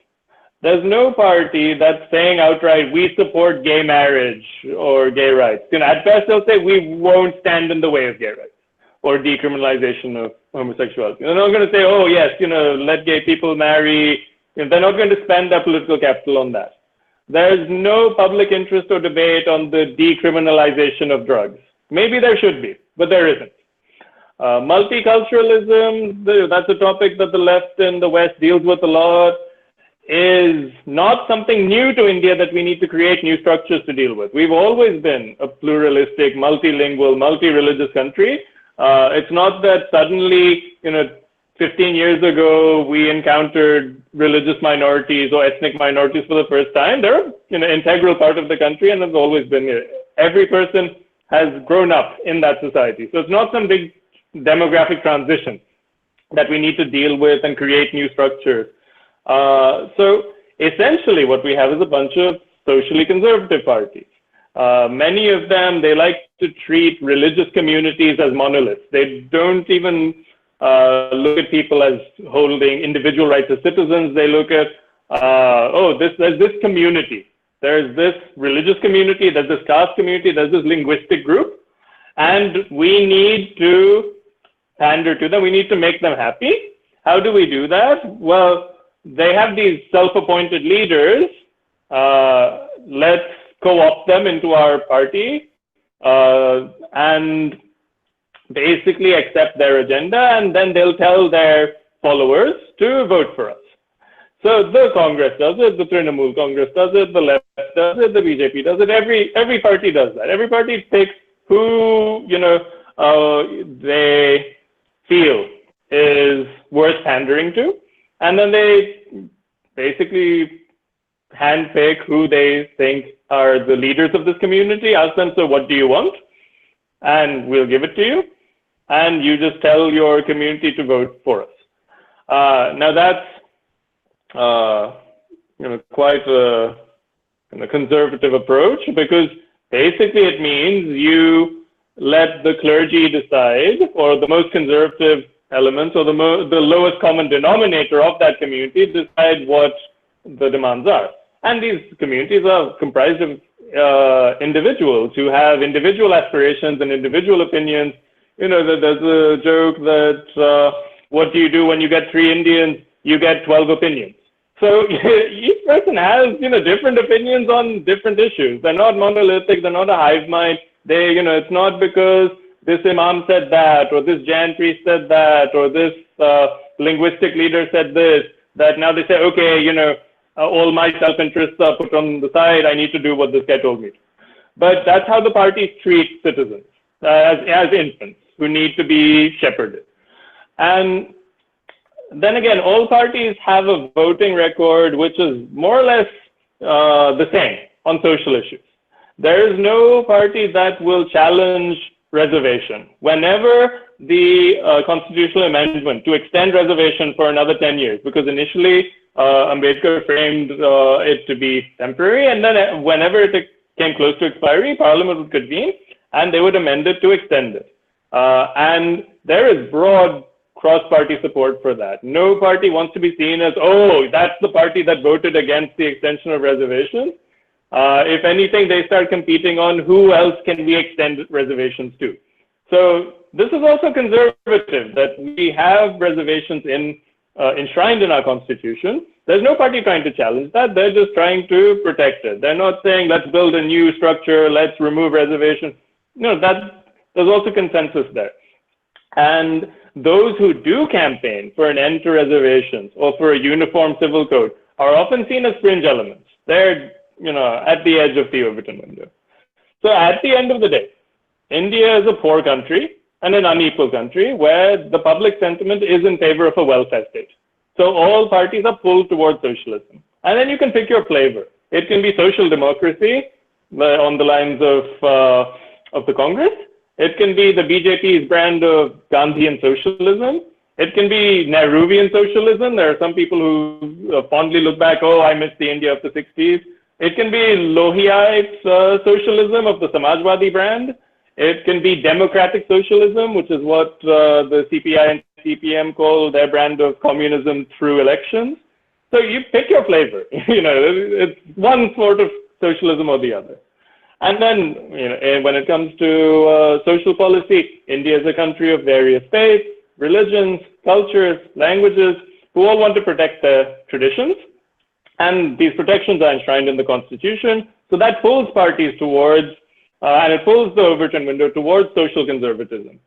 There's no party that's saying outright, we support gay marriage or gay rights. At best, they'll say, we won't stand in the way of gay rights or decriminalization of homosexuality. They're not going to say, oh, yes, let gay people marry. They're not going to spend their political capital on that. There's no public interest or debate on the decriminalization of drugs. Maybe there should be, but there isn't. Multiculturalism, that's a topic that the left in the West deals with a lot, is not something new to India that we need to create new structures to deal with. We've always been a pluralistic, multilingual, multi-religious country. It's not that suddenly, 15 years ago, we encountered religious minorities or ethnic minorities for the first time. They're an integral part of the country and have always been here. Every person has grown up in that society. So it's not some big demographic transition that we need to deal with and create new structures. So essentially what we have is a bunch of socially conservative parties. Many of them, they like to treat religious communities as monoliths. They don't even look at people as holding individual rights as citizens. They look at, there's this community. There's this religious community, there's this caste community, there's this linguistic group, and we need to pander to them. We need to make them happy. How do we do that? Well, they have these self-appointed leaders. Let's co-opt them into our party and basically accept their agenda, and then they'll tell their followers to vote for us. So the Congress does it, the Trinamool Congress does it, the left does it, the BJP does it, every party does that. Every party picks who, they feel is worth pandering to, and then they basically handpick who they think are the leaders of this community, ask them, so what do you want? And we'll give it to you, and you just tell your community to vote for us. Now that's quite a conservative approach, because basically it means you let the clergy decide, or the most conservative elements, or the lowest common denominator of that community decide what the demands are. And these communities are comprised of individuals who have individual aspirations and individual opinions. There's a joke that what do you do when you get 3 Indians? You get 12 opinions. So each person has, different opinions on different issues. They're not monolithic. They're not a hive mind. It's not because this imam said that, or this Jain priest said that, or this linguistic leader said this, that now they say, okay, all my self-interests are put on the side. I need to do what this guy told me. But that's how the parties treat citizens, as infants who need to be shepherded. And then again, all parties have a voting record which is more or less the same on social issues. There is no party that will challenge reservation. Whenever the constitutional amendment to extend reservation for another 10 years, because initially Ambedkar framed it to be temporary, and then whenever it came close to expiry, Parliament would convene and they would amend it to extend it. And there is broad cross-party support for that. No party wants to be seen as, that's the party that voted against the extension of reservations. If anything, they start competing on who else can we extend reservations to. So this is also conservative, that we have reservations enshrined in our constitution. There's no party trying to challenge that. They're just trying to protect it. They're not saying, let's build a new structure, let's remove reservations. There's also consensus there. And those who do campaign for an end to reservations or for a uniform civil code are often seen as fringe elements. They're, at the edge of the Overton window. So at the end of the day, India is a poor country and an unequal country where the public sentiment is in favor of a welfare state. So all parties are pulled towards socialism. And then you can pick your flavor. It can be social democracy on the lines of the Congress. It can be the BJP's brand of Gandhian socialism. It can be Nehruvian socialism. There are some people who fondly look back, I miss the India of the 60s. It can be Lohiite socialism of the Samajwadi brand. It can be democratic socialism, which is what the CPI and CPM call their brand of communism through elections. So you pick your flavor. It's one sort of socialism or the other. And then, when it comes to social policy, India is a country of various faiths, religions, cultures, languages, who all want to protect their traditions. And these protections are enshrined in the constitution. So that pulls parties towards, and it pulls the Overton window towards social conservatism.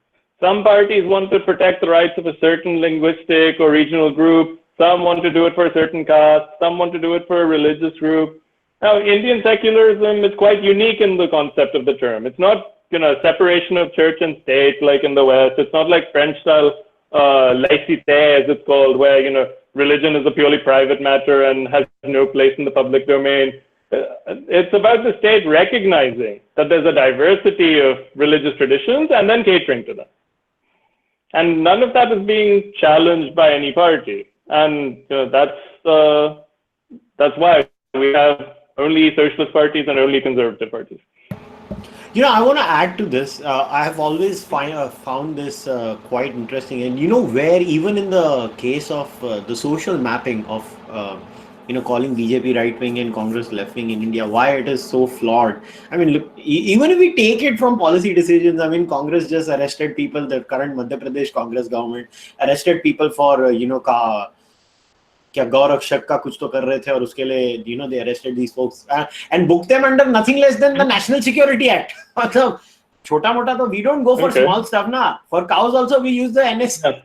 Some parties want to protect the rights of a certain linguistic or regional group. Some want to do it for a certain caste. Some want to do it for a religious group. Now, Indian secularism is quite unique in the concept of the term. It's not, separation of church and state like in the West. It's not like French-style laïcité, as it's called, where, religion is a purely private matter and has no place in the public domain. It's about the state recognizing that there's a diversity of religious traditions and then catering to them. And none of that is being challenged by any party. And that's why we have only socialist parties and only conservative parties. I want to add to this. I have always found this quite interesting. And where even in the case of the social mapping of, calling BJP right-wing and Congress left-wing in India, why it is so flawed. I mean, look, even if we take it from policy decisions, I mean, Congress just arrested people, the current Madhya Pradesh Congress government arrested people for, क्या गौ रक्षक का कुछ तो कर रहे थे और उसके लिए they arrested these folks and booked them under nothing less than the National Security Act. मतलब छोटा मोटा तो we don't go for small stuff ना. For cows also we use the National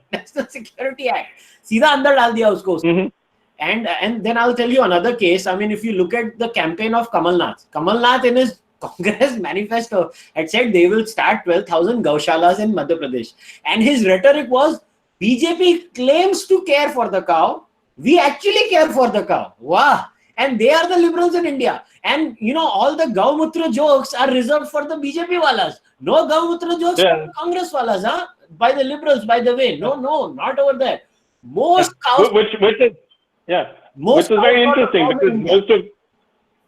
Security Act. सीधा अंदर डाल दिया उसको. And then I'll tell you another case. I mean, if you look at the campaign of Kamal Nath in his Congress manifesto had said they will start 12,000 gaushalas in Madhya Pradesh, and his rhetoric was BJP claims to care for the cow. We actually care for the cow. Wow. And they are the liberals in India. And, all the Gaumutra jokes are reserved for the BJP walas. No Gaumutra jokes for the Congress walas, by the liberals, by the way. No, not over there. Most cows... Which is very interesting because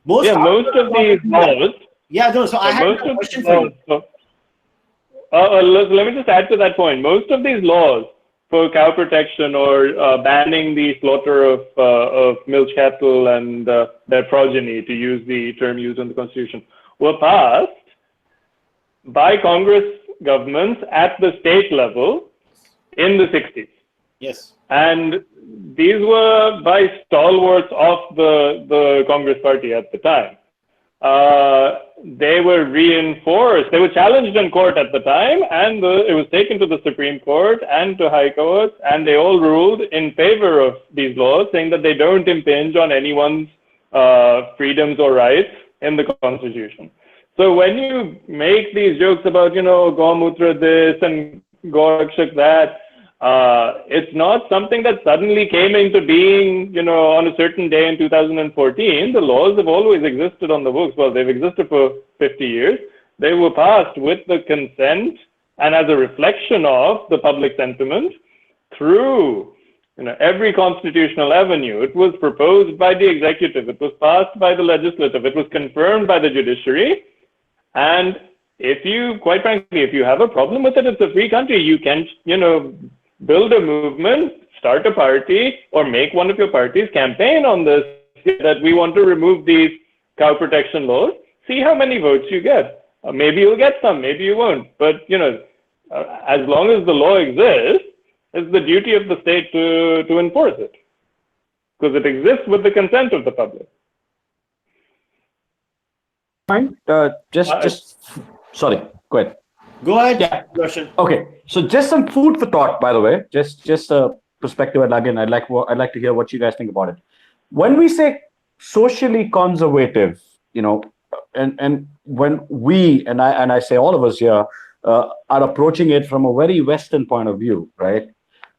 most of these laws... So I have a question for you. Let me just add to that point. Most of these laws for cow protection or banning the slaughter of milch cattle and their progeny, to use the term used in the Constitution, were passed by Congress governments at the state level in the 60s. Yes. And these were by stalwarts of the Congress party at the time. They were reinforced. They were challenged in court at the time, and it was taken to the Supreme Court and to High Court, and they all ruled in favor of these laws, saying that they don't impinge on anyone's freedoms or rights in the Constitution. So when you make these jokes about, Gaumutra this and Gaurakshak that, it's not something that suddenly came into being, on a certain day in 2014. The laws have always existed on the books. Well, they've existed for 50 years. They were passed with the consent and as a reflection of the public sentiment through, every constitutional avenue. It was proposed by the executive. It was passed by the legislative. It was confirmed by the judiciary. And quite frankly, if you have a problem with it, it's a free country. You can, build a movement, start a party, or make one of your parties campaign on this, that we want to remove these cow protection laws. See how many votes you get. Maybe you'll get some, maybe you won't. But, as long as the law exists, it's the duty of the state to enforce it, because it exists with the consent of the public. Fine. Sorry, go ahead. Go ahead. Yeah. Question. Okay. So just some food for thought, by the way. Just a perspective. And again, I'd like to hear what you guys think about it. When we say socially conservative, and when we and I say all of us here are approaching it from a very Western point of view, right?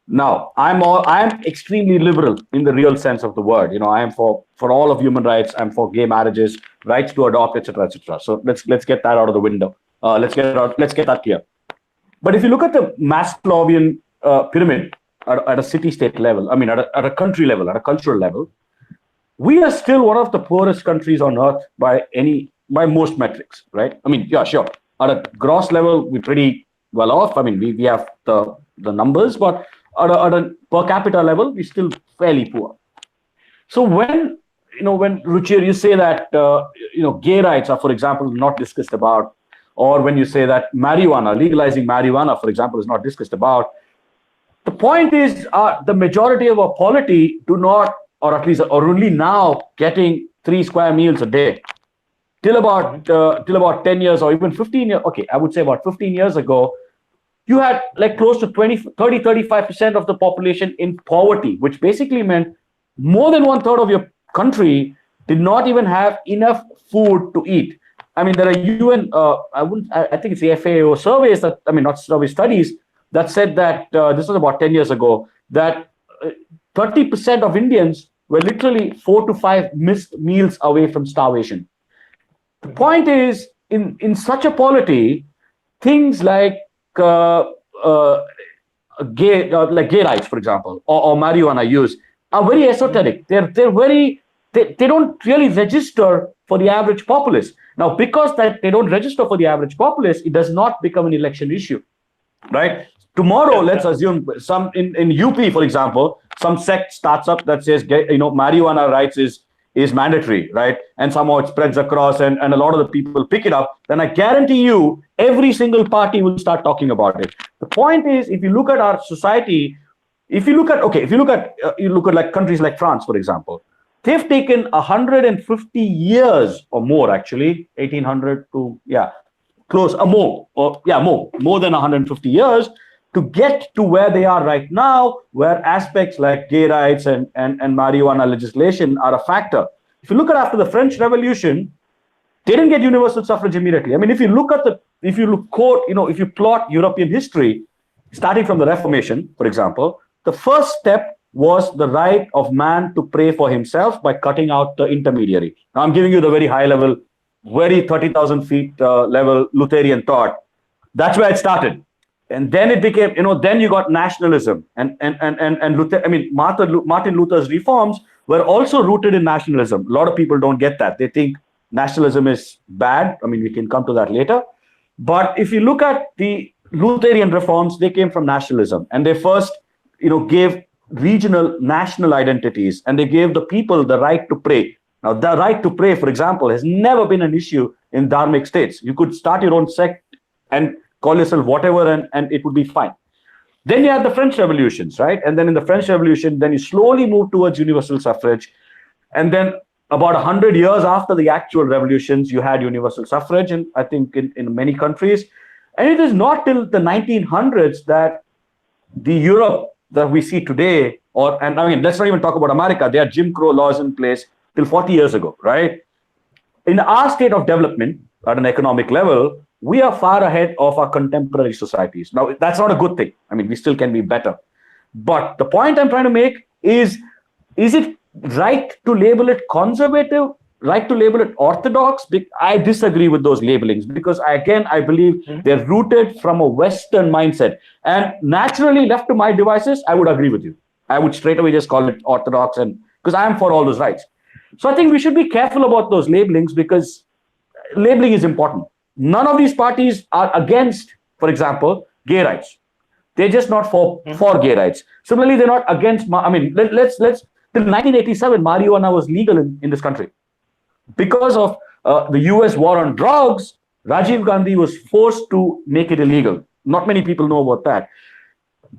Now, I'm extremely liberal in the real sense of the word. I am for all of human rights. I'm for gay marriages, rights to adopt, etc., etc. So let's get that out of the window. Let's get that clear. But if you look at the Maslowian pyramid at a city-state level, I mean, at a country level, at a cultural level, we are still one of the poorest countries on earth by most metrics, right? I mean, yeah, sure. At a gross level, we're pretty well off. I mean, we have the numbers, but at a per capita level, we're still fairly poor. So when Ruchir, you say that gay rights are, for example, not discussed about, or when you say that legalizing marijuana, for example, is not discussed about, the point is the majority of our polity do not, or at least are only now getting 3 square meals a day. Till about 10 years or even 15 years, okay, I would say about 15 years ago, you had like close to 35% of the population in poverty, which basically meant more than 1/3 of your country did not even have enough food to eat. I mean, there are UN, I think it's the FAO surveys that, I mean, not survey studies that said that this was about 10 years ago, that 30% of Indians were literally 4 to 5 missed meals away from starvation. The point is, in such a polity, things like gay rights, for example, or marijuana use are very esoteric. They don't really register for the average populace. Now, because that they don't register for the average populace, it does not become an election issue, right? Tomorrow, let's assume some in UP, for example, some sect starts up that says, marijuana rights is mandatory, right? And somehow it spreads across and a lot of the people pick it up, then I guarantee you every single party will start talking about it. The point is, if you look at our society, if you look at like countries like France, for example, they've taken 150 years or more, actually, 1800 to, more than 150 years to get to where they are right now, where aspects like gay rights and marijuana legislation are a factor. If you look at after the French Revolution, they didn't get universal suffrage immediately. I mean, if you plot European history, starting from the Reformation, for example, the first step was the right of man to pray for himself by cutting out the intermediary. Now, I'm giving you the very high level, very 30,000 feet level Lutheran thought. That's where it started. And then it became, then you got nationalism and Luther. I mean, Martin Luther's reforms were also rooted in nationalism. A lot of people don't get that. They think nationalism is bad. I mean, we can come to that later. But if you look at the Lutheran reforms, they came from nationalism, and they first, gave regional national identities, and they gave the people the right to pray. Now, the right to pray, for example, has never been an issue in Dharmic states. You could start your own sect and call yourself whatever, and it would be fine. Then you had the French Revolutions, right? And then in the French Revolution, then you slowly move towards universal suffrage. And then about 100 years after the actual revolutions, you had universal suffrage, and I think in many countries. And it is not till the 1900s that the Europe that we see today, let's not even talk about America. There are Jim Crow laws in place till 40 years ago, right? In our state of development at an economic level, we are far ahead of our contemporary societies. Now, that's not a good thing. I mean, we still can be better. But the point I'm trying to make is it right to label it conservative, right to label it orthodox? I disagree with those labelings because, I believe they're rooted from a Western mindset. And naturally, left to my devices, I would agree with you. I would straight away just call it orthodox, and because I am for all those rights. So I think we should be careful about those labelings because labeling is important. None of these parties are against, for example, gay rights. They're just not for gay rights. Similarly, they're not against, let's till 1987, marijuana was legal in this country. Because of the US war on drugs, Rajiv Gandhi was forced to make it illegal. Not many people know about that.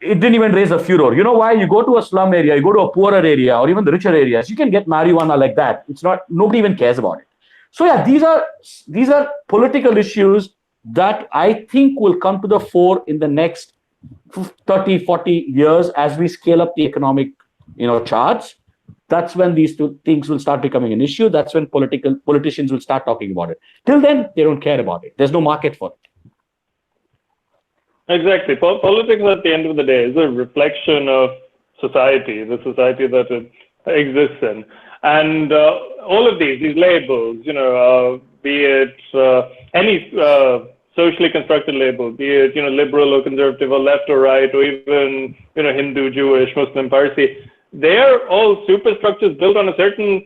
It didn't even raise a furor. You know why? You go to a slum area, you go to a poorer area, or even the richer areas, you can get marijuana like that. Nobody even cares about it. So yeah, these are political issues that I think will come to the fore in the next 30, 40 years as we scale up the economic, charts. That's when these two things will start becoming an issue. That's when politicians will start talking about it. Till then, they don't care about it. There's no market for it. Exactly. Politics at the end of the day is a reflection of society, the society that it exists in. And all of these labels, be it any socially constructed label, be it, liberal or conservative or left or right, or even, Hindu, Jewish, Muslim, Parsi, they are all superstructures built on a certain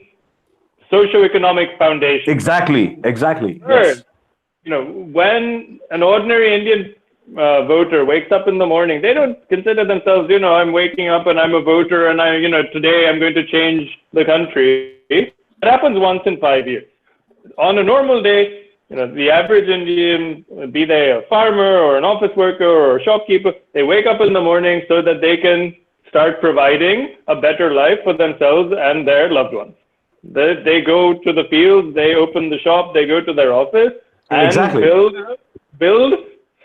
socio-economic foundation. Exactly. Yes. When an ordinary Indian voter wakes up in the morning, they don't consider themselves, I'm waking up and I'm a voter and today I'm going to change the country. It happens once in 5 years. On a normal day, the average Indian, be they a farmer or an office worker or a shopkeeper, they wake up in the morning so that they can start providing a better life for themselves and their loved ones. They go to the fields, they open the shop, they go to their office and build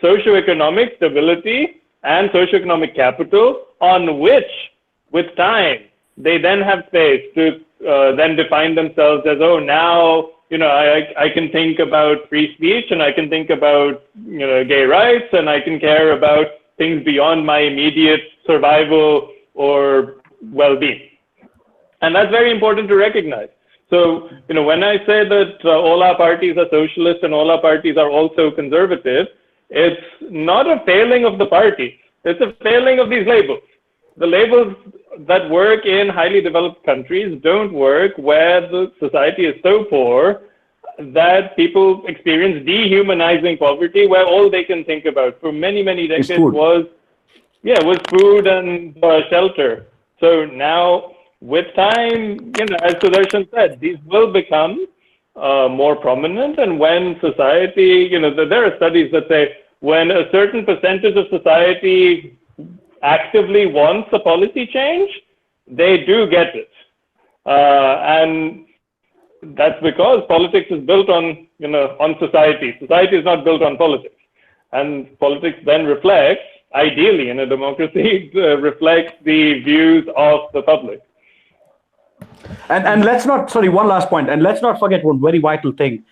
socio-economic stability and socio-economic capital, on which, with time, they then have space to then define themselves as, oh, now, I can think about free speech, and I can think about, gay rights, and I can care about things beyond my immediate survival or well-being. And that's very important to recognize. So, when I say that all our parties are socialist and all our parties are also conservative, it's not a failing of the party. It's a failing of these labels. The labels that work in highly developed countries don't work where the society is so poor that people experience dehumanizing poverty, where all they can think about for many, many decades was food and shelter. So now, with time, as Sudarshan said, these will become more prominent. And when society, there are studies that say when a certain percentage of society actively wants a policy change, they do get it. And that's because politics is built on, on society. Society is not built on politics. And politics then reflects, ideally in a democracy, reflects the views of the public. And let's not, one last point. And let's not forget one very vital thing,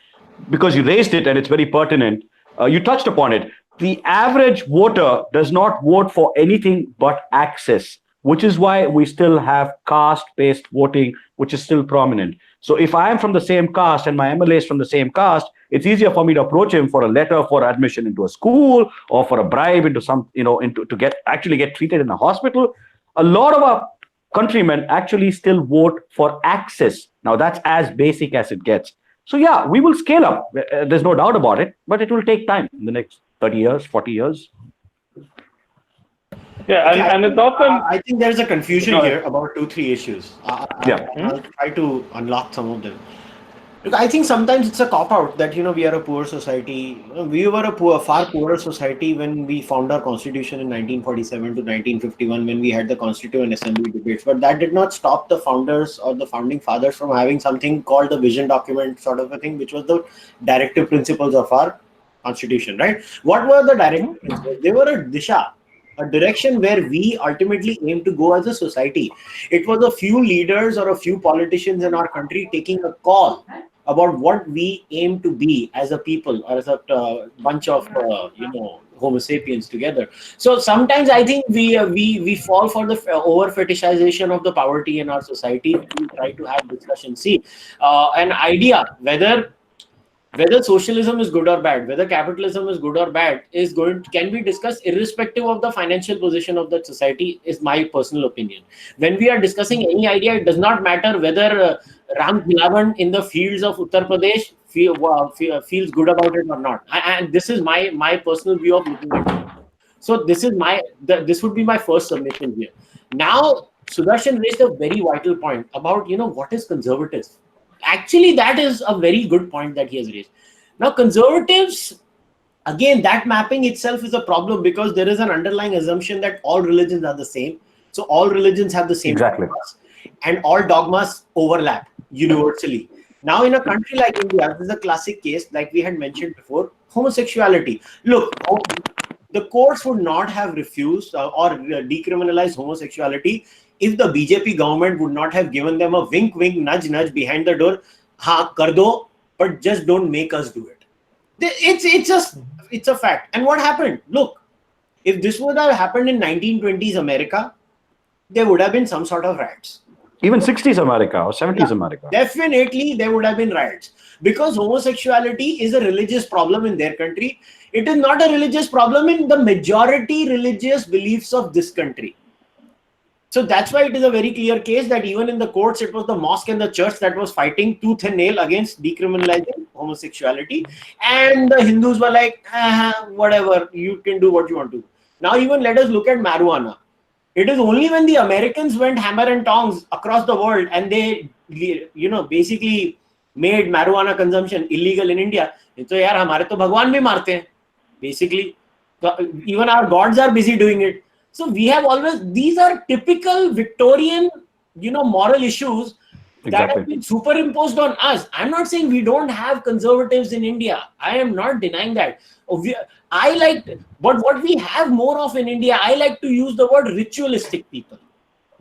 because you raised it and it's very pertinent. You touched upon it. The average voter does not vote for anything but access, which is why we still have caste-based voting, which is still prominent. So if I am from the same caste and my MLA is from the same caste, it's easier for me to approach him for a letter for admission into a school or for a bribe into some, to get treated in a hospital. A lot of our countrymen actually still vote for access. Now that's as basic as it gets. So yeah, we will scale up. There's no doubt about it, but it will take time in the next 30 years, 40 years. Yeah, and it's often... I think there's a confusion here about 2-3 issues. I'll try to unlock some of them. Look, I think sometimes it's a cop-out that, we are a poor society. We were a far poorer society when we found our constitution in 1947 to 1951, when we had the Constituent Assembly debates. But that did not stop the founders or the founding fathers from having something called the vision document sort of a thing, which was the directive principles of our constitution, right? What were the directive principles? They were a disha, a direction where we ultimately aim to go as a society. It was a few leaders or a few politicians in our country taking a call about what we aim to be as a people or as a bunch of Homo sapiens together. So sometimes I think we fall for the over fetishization of the poverty in our society. We try to have discussion. See, an idea whether socialism is good or bad, whether capitalism is good or bad, can be discussed irrespective of the financial position of that society, is my personal opinion. When we are discussing any idea, it does not matter whether Ram Khilavan in the fields of Uttar Pradesh feels good about it or not. And this is my personal view of looking at it. So this would be my first submission here. Now, Sudarshan raised a very vital point about, what is conservatism. Actually, that is a very good point that he has raised. Now, conservatives, again, that mapping itself is a problem because there is an underlying assumption that all religions are the same. So all religions have the same dogmas, and all dogmas overlap universally. Now, in a country like India, this is a classic case, like we had mentioned before, homosexuality. Look, the courts would not have refused or decriminalized homosexuality if the BJP government would not have given them a wink, wink, nudge, nudge behind the door. Ha, kar do, but just don't make us do it. It's a fact. And what happened? Look, if this would have happened in 1920s America, there would have been some sort of riots. Even 60s America or 70s America. Definitely, there would have been riots because homosexuality is a religious problem in their country. It is not a religious problem in the majority religious beliefs of this country. So that's why it is a very clear case that even in the courts, it was the mosque and the church that was fighting tooth and nail against decriminalizing homosexuality. And the Hindus were like, whatever, you can do what you want to. Now even let us look at marijuana. It is only when the Americans went hammer and tongs across the world and they, basically made marijuana consumption illegal in India. So yaar, hamare to Bhagwan bhi marte hain, basically. So even our gods are busy doing it. So we have always, these are typical Victorian, moral issues that has been superimposed on us. I'm not saying we don't have conservatives in India. I am not denying that. But what we have more of in India, I like to use the word ritualistic people.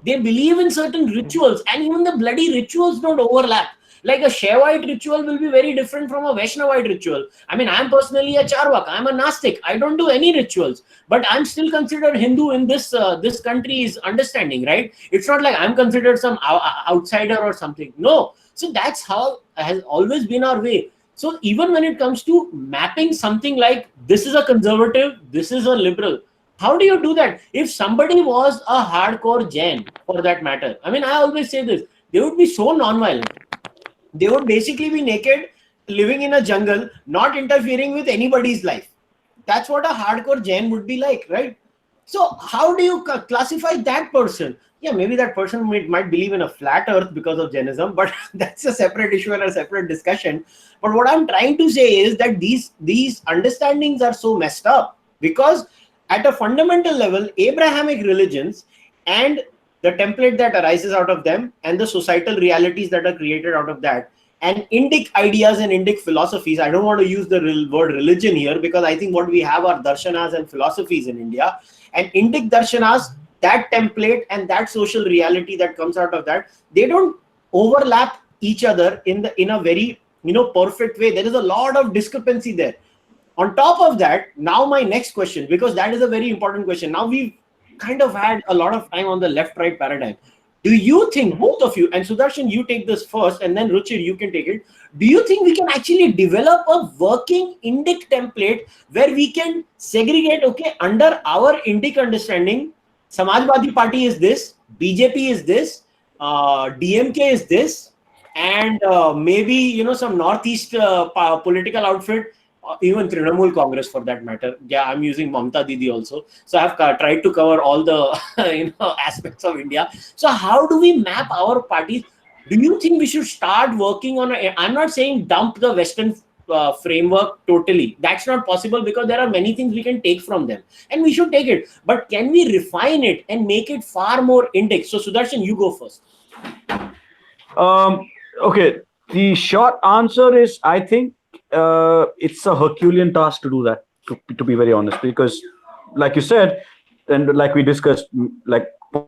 They believe in certain rituals, and even the bloody rituals don't overlap. Like a Shaivite ritual will be very different from a Vaishnavite ritual. I mean, I'm personally a Cārvāka. I'm a Nastic. I don't do any rituals, but I'm still considered Hindu in this country's understanding, right? It's not like I'm considered some outsider or something. No. So that's how has always been our way. So even when it comes to mapping something like this is a conservative, this is a liberal, how do you do that? If somebody was a hardcore Jain, for that matter, I mean, I always say this, they would be so non-violent. They would basically be naked, living in a jungle, not interfering with anybody's life. That's what a hardcore Jain would be like, right? So how do you classify that person? Yeah, maybe that person might believe in a flat earth because of Jainism, but that's a separate issue and a separate discussion. But what I'm trying to say is that these understandings are so messed up because at a fundamental level, Abrahamic religions and the template that arises out of them and the societal realities that are created out of that and Indic ideas and Indic philosophies. I don't want to use the word religion here because I think what we have are darshanas and philosophies in India, and Indic darshanas, that template and that social reality that comes out of that, they don't overlap each other in a very perfect way. There is a lot of discrepancy there. On top of that, now my next question, because that is a very important question. Now we've kind of had a lot of time on the left-right paradigm. Do you think, both of you, and Sudarshan, you take this first, and then Ruchir, you can take it. Do you think we can actually develop a working Indic template where we can segregate, okay, under our Indic understanding, Samajwadi Party is this, BJP is this, DMK is this, and maybe, some Northeast political outfit, even Trinamool Congress for that matter. Yeah, I'm using Mamta Didi also. So I've tried to cover all the aspects of India. So how do we map our parties? Do you think we should start working on I'm not saying dump the Western framework totally. That's not possible because there are many things we can take from them and we should take it. But can we refine it and make it far more Indic? So Sudarshan, you go first. Okay. The short answer is, I think, it's a Herculean task to do that, to be very honest, because like you said, and like we discussed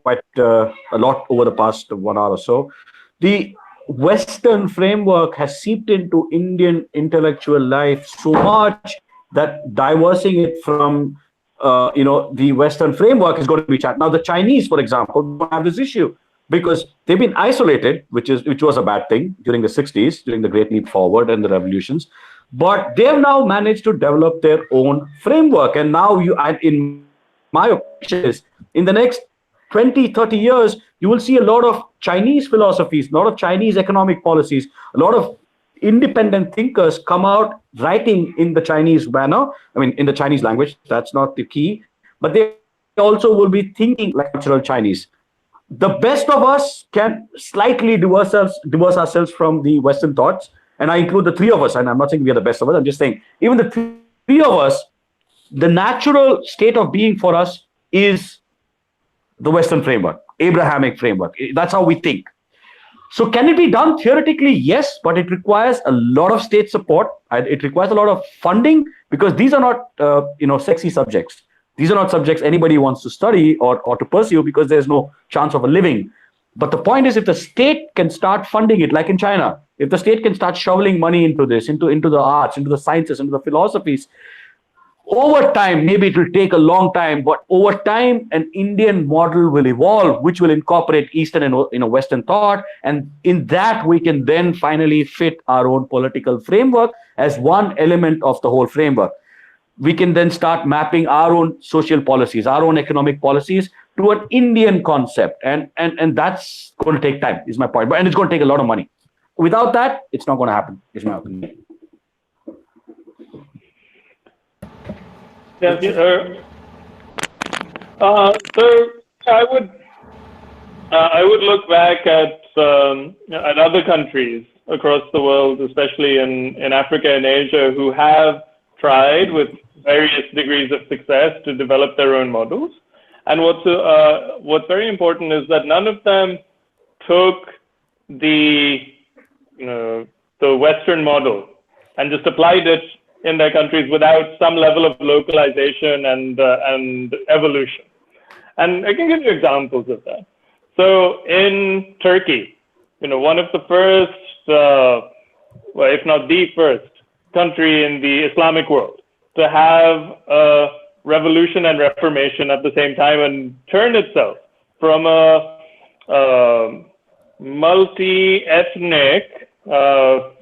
quite a lot over the past 1 hour or so, the Western framework has seeped into Indian intellectual life so much that diversing it from the Western framework is going to be challenging. Now the Chinese, for example, don't have this issue because they've been isolated, which was a bad thing during the 60s, during the Great Leap Forward and the revolutions. But they have now managed to develop their own framework. And now in my opinion, in the next 20, 30 years, you will see a lot of Chinese philosophies, a lot of Chinese economic policies, a lot of independent thinkers come out writing in the Chinese manner. I mean, in the Chinese language, that's not the key, but they also will be thinking like cultural Chinese. The best of us can slightly divorce ourselves from the Western thoughts. And I include the three of us, and I'm not saying we are the best of us, I'm just saying, even the three of us, the natural state of being for us is the Western framework, Abrahamic framework. That's how we think. So can it be done? Theoretically, yes, but it requires a lot of state support. It requires a lot of funding because these are not, sexy subjects. These are not subjects anybody wants to study or to pursue because there's no chance of a living. But the point is, if the state can start funding it, like in China, if the state can start shoveling money into this, into the arts, into the sciences, into the philosophies, over time, maybe it will take a long time, but over time, an Indian model will evolve, which will incorporate Eastern and Western thought. And in that, we can then finally fit our own political framework as one element of the whole framework. We can then start mapping our own social policies, our own economic policies to an Indian concept. And that's going to take time, is my point. And it's going to take a lot of money. Without that, it's not going to happen, is my opinion. Yes, sir. So I would look back at other countries across the world, especially in Africa and Asia, who have tried with various degrees of success to develop their own models. And what's very important is that none of them took the the Western model and just applied it in their countries without some level of localization and evolution. And I can give you examples of that. So in Turkey, one of the first, well, if not the first country in the Islamic world to have a revolution and reformation at the same time and turn itself from a multi-ethnic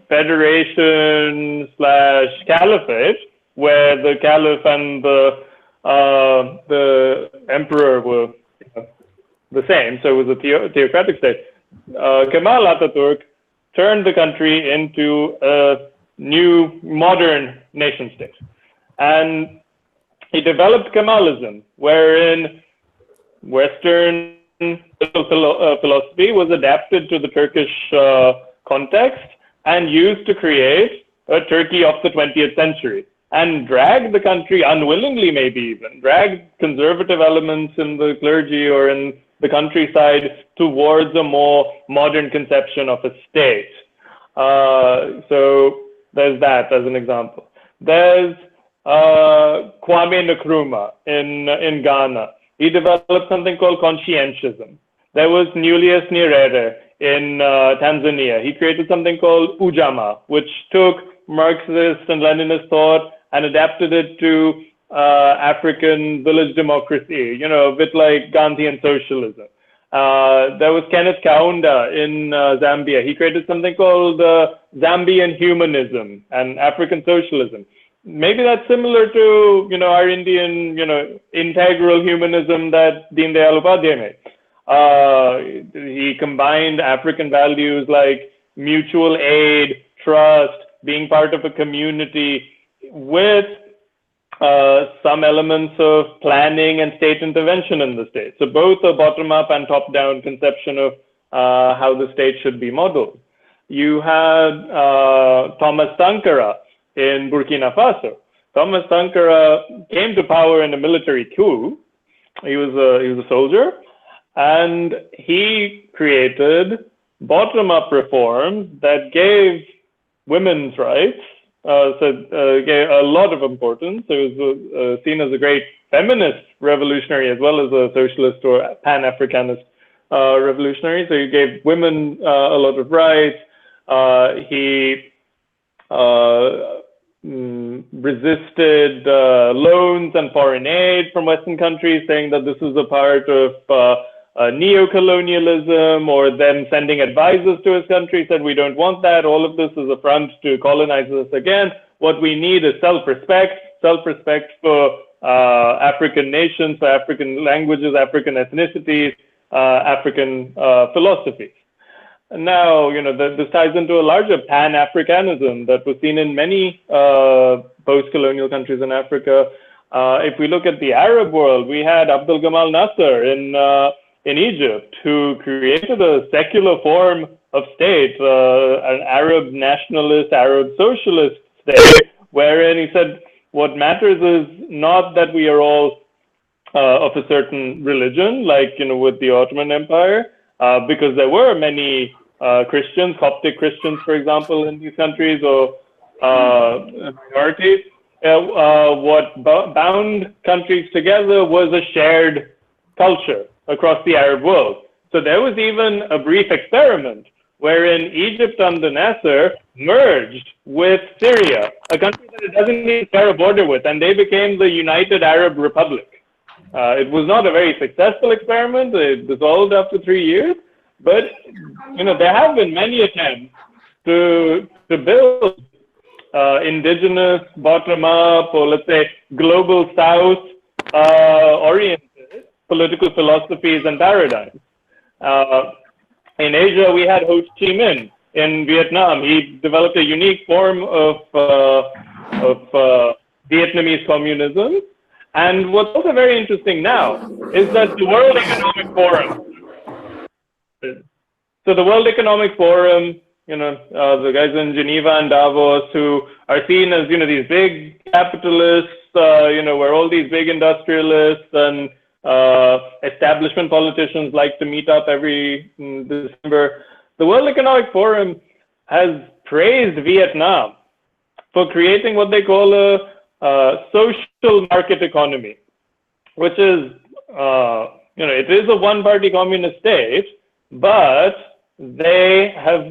federation / caliphate, where the caliph and the emperor were the same, so it was a theocratic state. Kemal Atatürk turned the country into a new modern nation state, and he developed Kemalism, wherein Western philosophy was adapted to the Turkish context and used to create a Turkey of the 20th century, and dragged the country, unwillingly maybe even, dragged conservative elements in the clergy or in the countryside towards a more modern conception of a state. So there's that as an example. There's Kwame Nkrumah in Ghana. He developed something called conscientism. There was Julius Nyerere in Tanzania. He created something called Ujamaa, which took Marxist and Leninist thought and adapted it to African village democracy, a bit like Gandhian socialism. There was Kenneth Kaunda in Zambia. He created something called Zambian humanism and African socialism. Maybe that's similar to, our Indian, integral humanism that Deen Dayal Upadhyay made. He combined African values like mutual aid, trust, being part of a community with some elements of planning and state intervention in the state. So both a bottom-up and top-down conception of how the state should be modeled. You had Thomas Sankara in Burkina Faso. Thomas Sankara came to power in a military coup. He was a soldier, and he created bottom-up reforms that gave women's rights gave a lot of importance. It was seen as a great feminist revolutionary as well as a socialist or Pan-Africanist revolutionary. So he gave women a lot of rights. He resisted loans and foreign aid from Western countries, saying that this is a part of neo-colonialism, or them sending advisors to his country, said we don't want that. All of this is a front to colonize us again. What we need is self-respect for African nations, for African languages, African ethnicities, African philosophies. And now, this ties into a larger Pan-Africanism that was seen in many post-colonial countries in Africa. If we look at the Arab world, we had Abdel Gamal Nasser in Egypt, who created a secular form of state, an Arab nationalist, Arab socialist state, wherein he said, what matters is not that we are all of a certain religion, like, with the Ottoman Empire, because there were many Christians, Coptic Christians, for example, in these countries, or minorities. What bound countries together was a shared culture across the Arab world. So there was even a brief experiment wherein Egypt under Nasser merged with Syria, a country that it doesn't need to share a border with, and they became the United Arab Republic. It was not a very successful experiment. It dissolved after 3 years, but there have been many attempts to build indigenous, bottom-up, or let's say global south oriented political philosophies and paradigms. In Asia, we had Ho Chi Minh. In Vietnam, he developed a unique form of Vietnamese communism. And what's also very interesting now is that the World Economic Forum. So the World Economic Forum, the guys in Geneva and Davos who are seen as, these big capitalists, where all these big industrialists and establishment politicians like to meet up every December. the World Economic Forum has praised Vietnam for creating what they call a social market economy, which is, it is a one-party communist state, but they have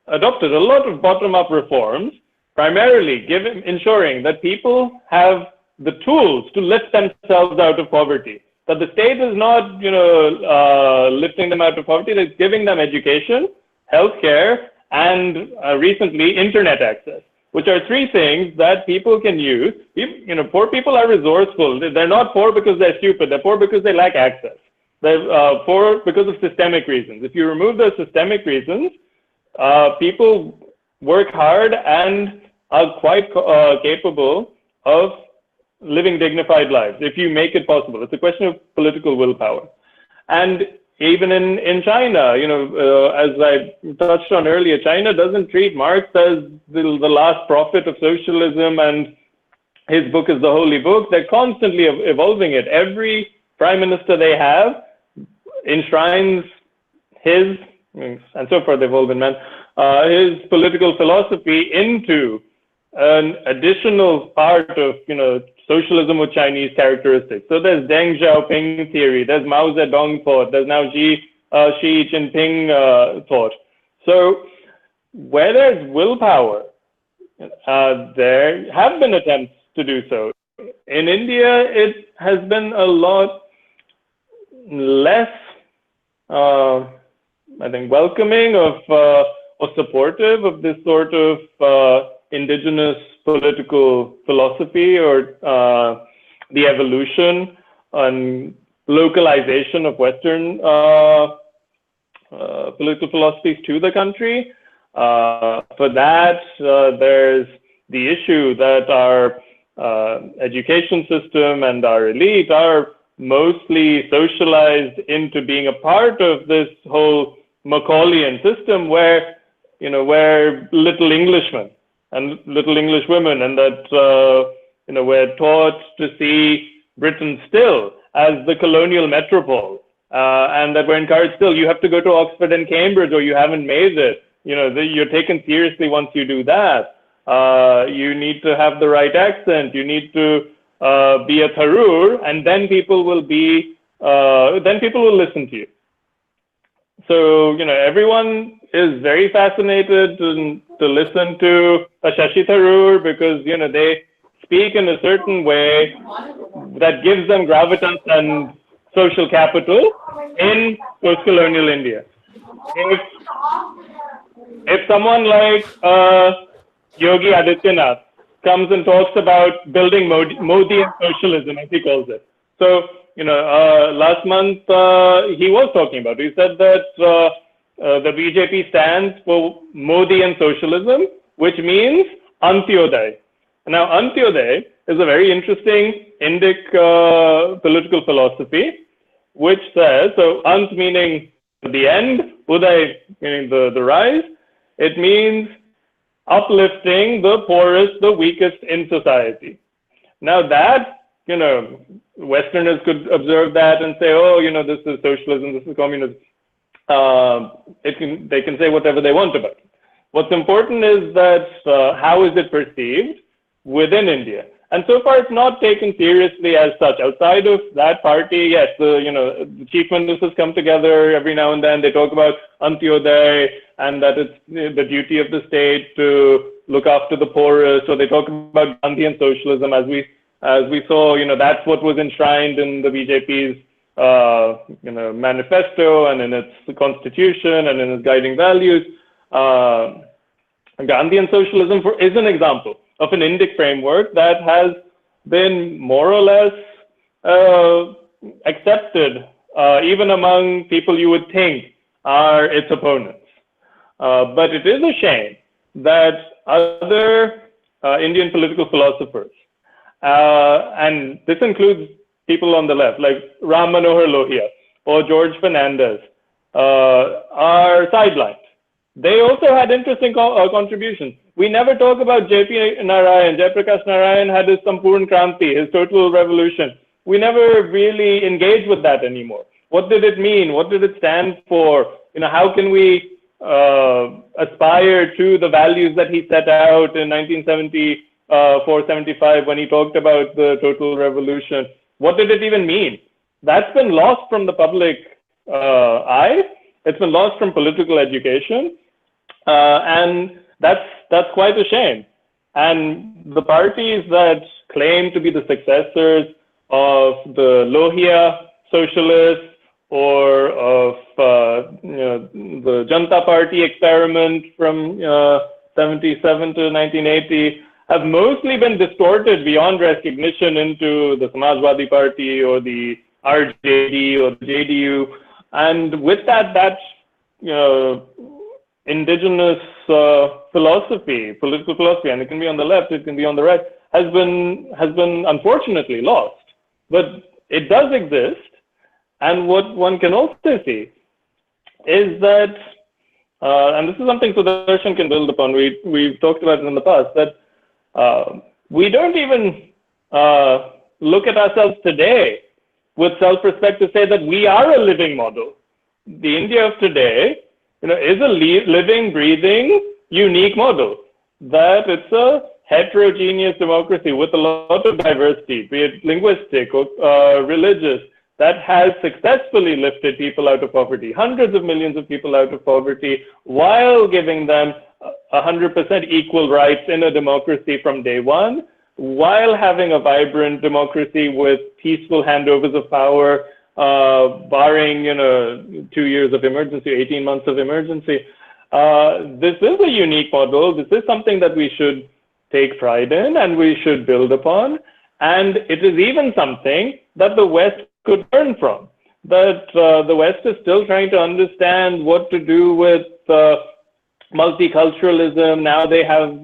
adopted a lot of bottom-up reforms, primarily ensuring that people have the tools to lift themselves out of poverty. That the state is not, lifting them out of poverty, it's giving them education, healthcare, and recently internet access, which are three things that people can use. Poor people are resourceful. They're not poor because they're stupid. They're poor because they lack access. They're poor because of systemic reasons. If you remove those systemic reasons, people work hard and are quite capable of living dignified lives, if you make it possible. It's a question of political willpower. And even in China, as I touched on earlier, China doesn't treat Marx as the last prophet of socialism and his book is the holy book. They're constantly evolving it. Every prime minister they have enshrines his, and so far they've all been men, his political philosophy into an additional part of, socialism with Chinese characteristics. So there's Deng Xiaoping theory, there's Mao Zedong thought, there's now Xi Jinping thought. So where there's willpower, there have been attempts to do so. In India, it has been a lot less, I think, welcoming of or supportive of this sort of indigenous political philosophy or the evolution and localization of Western political philosophies to the country. For that, there's the issue that our education system and our elite are mostly socialized into being a part of this whole Macaulayan system where, we're little Englishmen and little English women, and that, we're taught to see Britain still as the colonial metropole, and that we're encouraged still, you have to go to Oxford and Cambridge or you haven't made it. You're taken seriously once you do that. You need to have the right accent. You need to be a Tharoor, and then people will listen to you. So, everyone is very fascinated to listen to a Shashi Tharoor because, they speak in a certain way that gives them gravitas and social capital in post-colonial India. If someone like Yogi Adityanath comes and talks about building Modian socialism, as he calls it. So, last month he was talking about, he said that the BJP stands for Modian socialism, which means Antyodaya. Now, Antyodaya is a very interesting Indic political philosophy, which says, so Ant meaning the end, Uday meaning the rise, it means uplifting the poorest, the weakest in society. Now that, Westerners could observe that and say, oh, this is socialism, this is communism. They can say whatever they want about it. What's important is that how is it perceived within India? And so far, it's not taken seriously as such. Outside of that party, yes, the chief ministers come together every now and then. They talk about Antyodaya and that it's the duty of the state to look after the poorest. So they talk about Gandhian socialism, as we saw. That's what was enshrined in the BJP's manifesto and in its constitution and in its guiding values. Gandhian socialism is an example of an Indic framework that has been more or less accepted even among people you would think are its opponents. But it is a shame that other Indian political philosophers, and this includes people on the left like Ram Manohar Lohia or George Fernandez, are sidelined. They also had interesting contributions. We never talk about J.P. Narayan. Jayaprakash Narayan had his Sampurn Kranti, his total revolution. We never really engage with that anymore. What did it mean? What did it stand for? How can we aspire to the values that he set out in 1974-75 when he talked about the total revolution. What did it even mean? That's been lost from the public eye. It's been lost from political education, and that's quite a shame. And the parties that claim to be the successors of the Lohia socialists or of the Janata Party experiment from 77 to 1980 have mostly been distorted beyond recognition into the Samajwadi Party or the RJD or the JDU. And with that indigenous philosophy, political philosophy, and it can be on the left, it can be on the right, has been unfortunately lost. But it does exist. And what one can also see is that, and this is something Sudarshan can build upon, we've talked about it in the past, that we don't even look at ourselves today with self-respect to say that we are a living model. The India of today, is a living, breathing, unique model. That it's a heterogeneous democracy with a lot of diversity, be it linguistic or religious, that has successfully lifted people out of poverty, hundreds of millions of people out of poverty, while giving them 100% equal rights in a democracy from day one, while having a vibrant democracy with peaceful handovers of power, barring 2 years of emergency, 18 months of emergency. This is a unique model. This is something that we should take pride in and we should build upon. And it is even something that the West could learn from. That the West is still trying to understand what to do with multiculturalism. Now they have,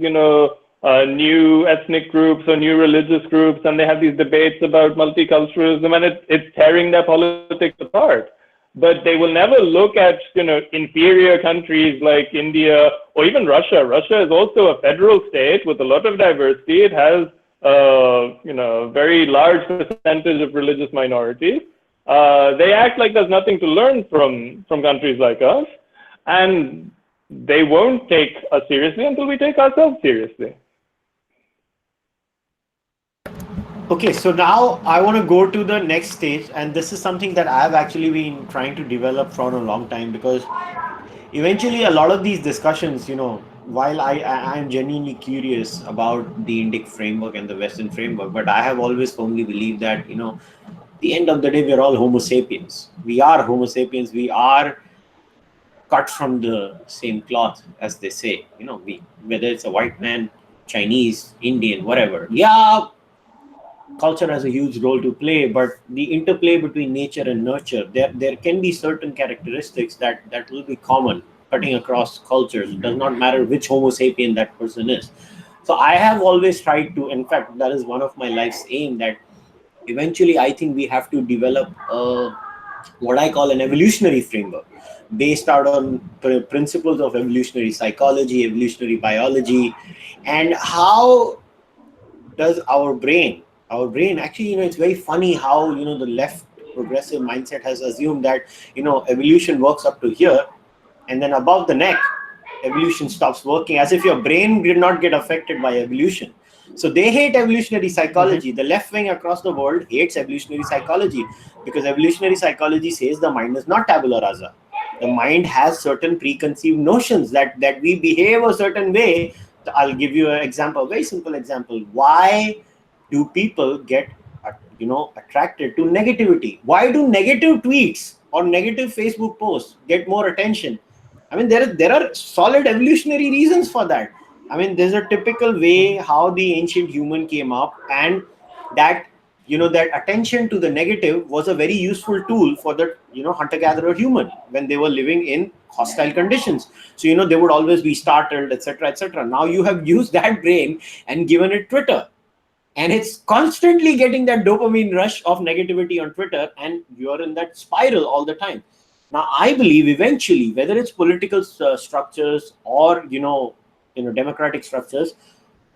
new ethnic groups or new religious groups, and they have these debates about multiculturalism, and it's tearing their politics apart. But they will never look at, inferior countries like India or even Russia. Russia is also a federal state with a lot of diversity. It has very large percentage of religious minorities. They act like there's nothing to learn from countries like us, and they won't take us seriously until we take ourselves seriously. Okay, so now I want to go to the next stage, and this is something that I've actually been trying to develop for a long time, because eventually a lot of these discussions, while I'm genuinely curious about the Indic framework and the Western framework, but I have always firmly believed that, the end of the day, we're all Homo sapiens. We are Homo sapiens. We are cut from the same cloth, as they say. Whether it's a white man, Chinese, Indian, whatever. Yeah, culture has a huge role to play, but the interplay between nature and nurture, there can be certain characteristics that will be common, cutting across cultures. It does not matter which Homo sapien that person is. So I have always tried to, in fact, that is one of my life's aim, that eventually I think we have to develop what I call an evolutionary framework based out on principles of evolutionary psychology, evolutionary biology, and how does our brain actually, it's very funny how, the left progressive mindset has assumed that, evolution works up to here, and then above the neck, evolution stops working, as if your brain did not get affected by evolution. So they hate evolutionary psychology. The left wing across the world hates evolutionary psychology, because evolutionary psychology says the mind is not tabula rasa. The mind has certain preconceived notions that we behave a certain way. I'll give you an example, a very simple example. Why do people get attracted to negativity? Why do negative tweets or negative Facebook posts get more attention? I mean, there are solid evolutionary reasons for that. I mean, there's a typical way how the ancient human came up, and that that attention to the negative was a very useful tool for the hunter-gatherer human when they were living in hostile conditions. So they would always be startled, etc., etc. Now you have used that brain and given it Twitter, and it's constantly getting that dopamine rush of negativity on Twitter, and you're in that spiral all the time. Now, I believe eventually, whether it's political structures or democratic structures,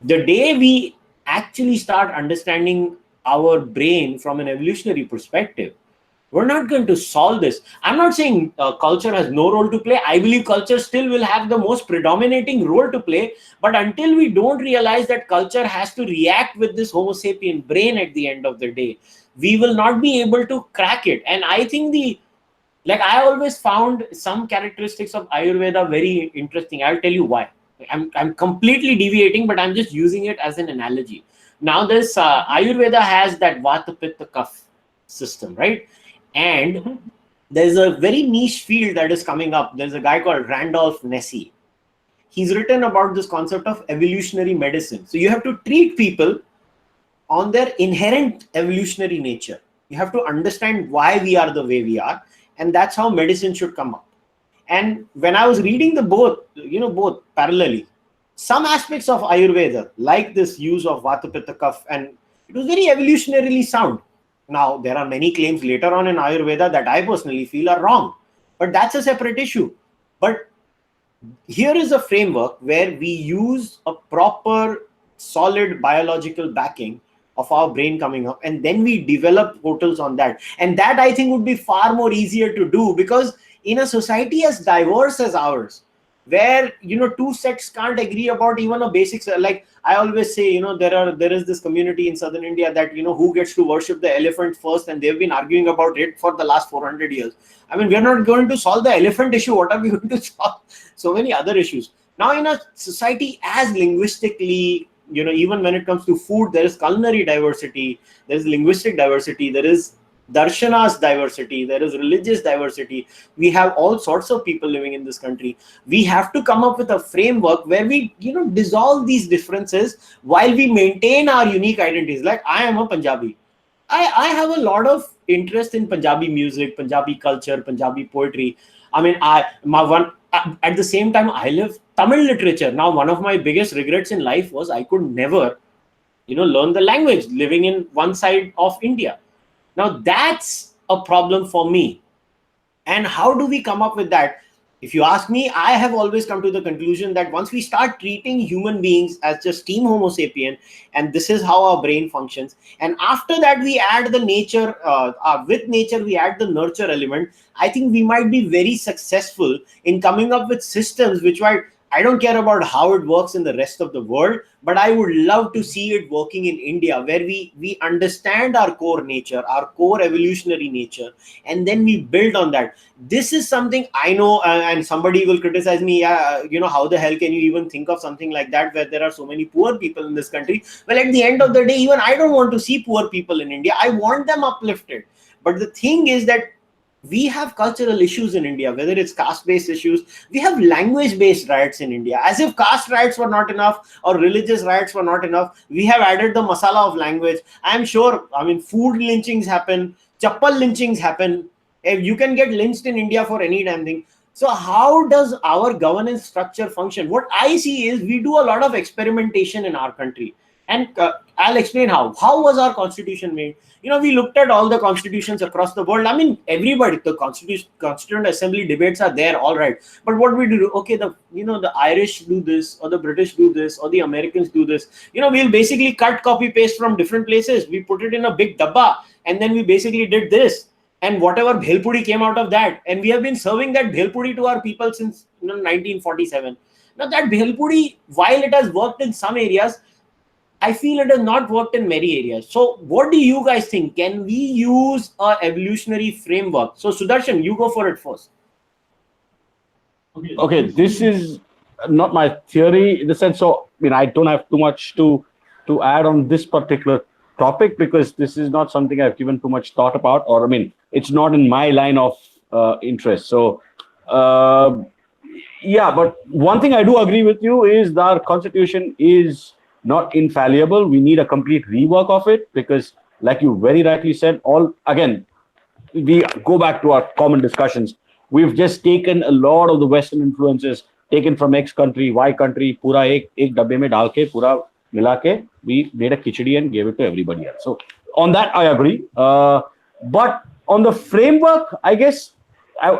the day we actually start understanding our brain from an evolutionary perspective, We're not going to solve this. I'm not saying culture has no role to play. I believe culture still will have the most predominating role to play. But until we don't realize that culture has to react with this Homo sapien brain at the end of the day, we will not be able to crack it. And I think I always found some characteristics of Ayurveda very interesting. I'll tell you why. I'm completely deviating, but I'm just using it as an analogy. Now, this Ayurveda has that Vata Pitta Kapha system, right? And there's a very niche field that is coming up. There's a guy called Randolph Nesse. He's written about this concept of evolutionary medicine. So you have to treat people on their inherent evolutionary nature. You have to understand why we are the way we are. And that's how medicine should come up. And when I was reading the both parallelly, some aspects of Ayurveda, like this use of Vata Pitta Kapha, and it was very evolutionarily sound. Now, there are many claims later on in Ayurveda that I personally feel are wrong, but that's a separate issue. But here is a framework where we use a proper, solid biological backing of our brain coming up, and then we develop portals on that. And that, I think, would be far more easier to do, because in a society as diverse as ours, where two sects can't agree about even a basic, like I always say, there is this community in southern India that who gets to worship the elephant first, and they've been arguing about it for the last 400 years. I mean, we're not going to solve the elephant issue. What are we going to solve? So many other issues. Now, in a society as linguistically, even when it comes to food, there is culinary diversity, there is linguistic diversity, there is darshanas diversity, there is religious diversity. We have all sorts of people living in this country. We have to come up with a framework where we dissolve these differences while we maintain our unique identities. Like, I am a Punjabi. I have a lot of interest in Punjabi music, Punjabi culture, Punjabi poetry. I mean, at the same time, I live Tamil literature. Now, one of my biggest regrets in life was I could never learn the language living in one side of India. Now, that's a problem for me. And how do we come up with that? If you ask me, I have always come to the conclusion that once we start treating human beings as just team Homo sapien, and this is how our brain functions, and after that we add the nature, with nature we add the nurture element, I think we might be very successful in coming up with systems which might, I don't care about how it works in the rest of the world, but I would love to see it working in India, where we understand our core nature, our core evolutionary nature, and then we build on that. This is something I know, and somebody will criticize me, how the hell can you even think of something like that where there are so many poor people in this country? Well, at the end of the day, even I don't want to see poor people in India. I want them uplifted. But the thing is that we have cultural issues in India, whether it's caste-based issues. We have language-based riots in India. As if caste riots were not enough or religious riots were not enough, we have added the masala of language. I'm sure, food lynchings happen, chappal lynchings happen. You can get lynched in India for any damn thing. So how does our governance structure function? What I see is we do a lot of experimentation in our country. And I'll explain how. How was our constitution made? We looked at all the constitutions across the world. I mean, everybody, the Constituent Assembly debates are there, all right. But what we do, okay, the Irish do this, or the British do this, or the Americans do this. We'll basically cut, copy, paste from different places. We put it in a big dabba, and then we basically did this. And whatever bhelpuri came out of that. And we have been serving that bhelpuri to our people since 1947. Now, that bhelpuri, while it has worked in some areas, I feel it has not worked in many areas. So what do you guys think? Can we use an evolutionary framework? So Sudarshan, you go for it first. Okay, this is not my theory in the sense. So, I don't have too much to add on this particular topic, because this is not something I've given too much thought about, or it's not in my line of interest. So, yeah, but one thing I do agree with you is that our constitution is not infallible. We need a complete rework of it, because, like you very rightly said, we go back to our common discussions. We've just taken a lot of the Western influences, taken from X country, Y country, pura ek dabbe mein dal ke, pura mila ke, we made a khichdi and gave it to everybody else. So on that, I agree. But on the framework, I guess, I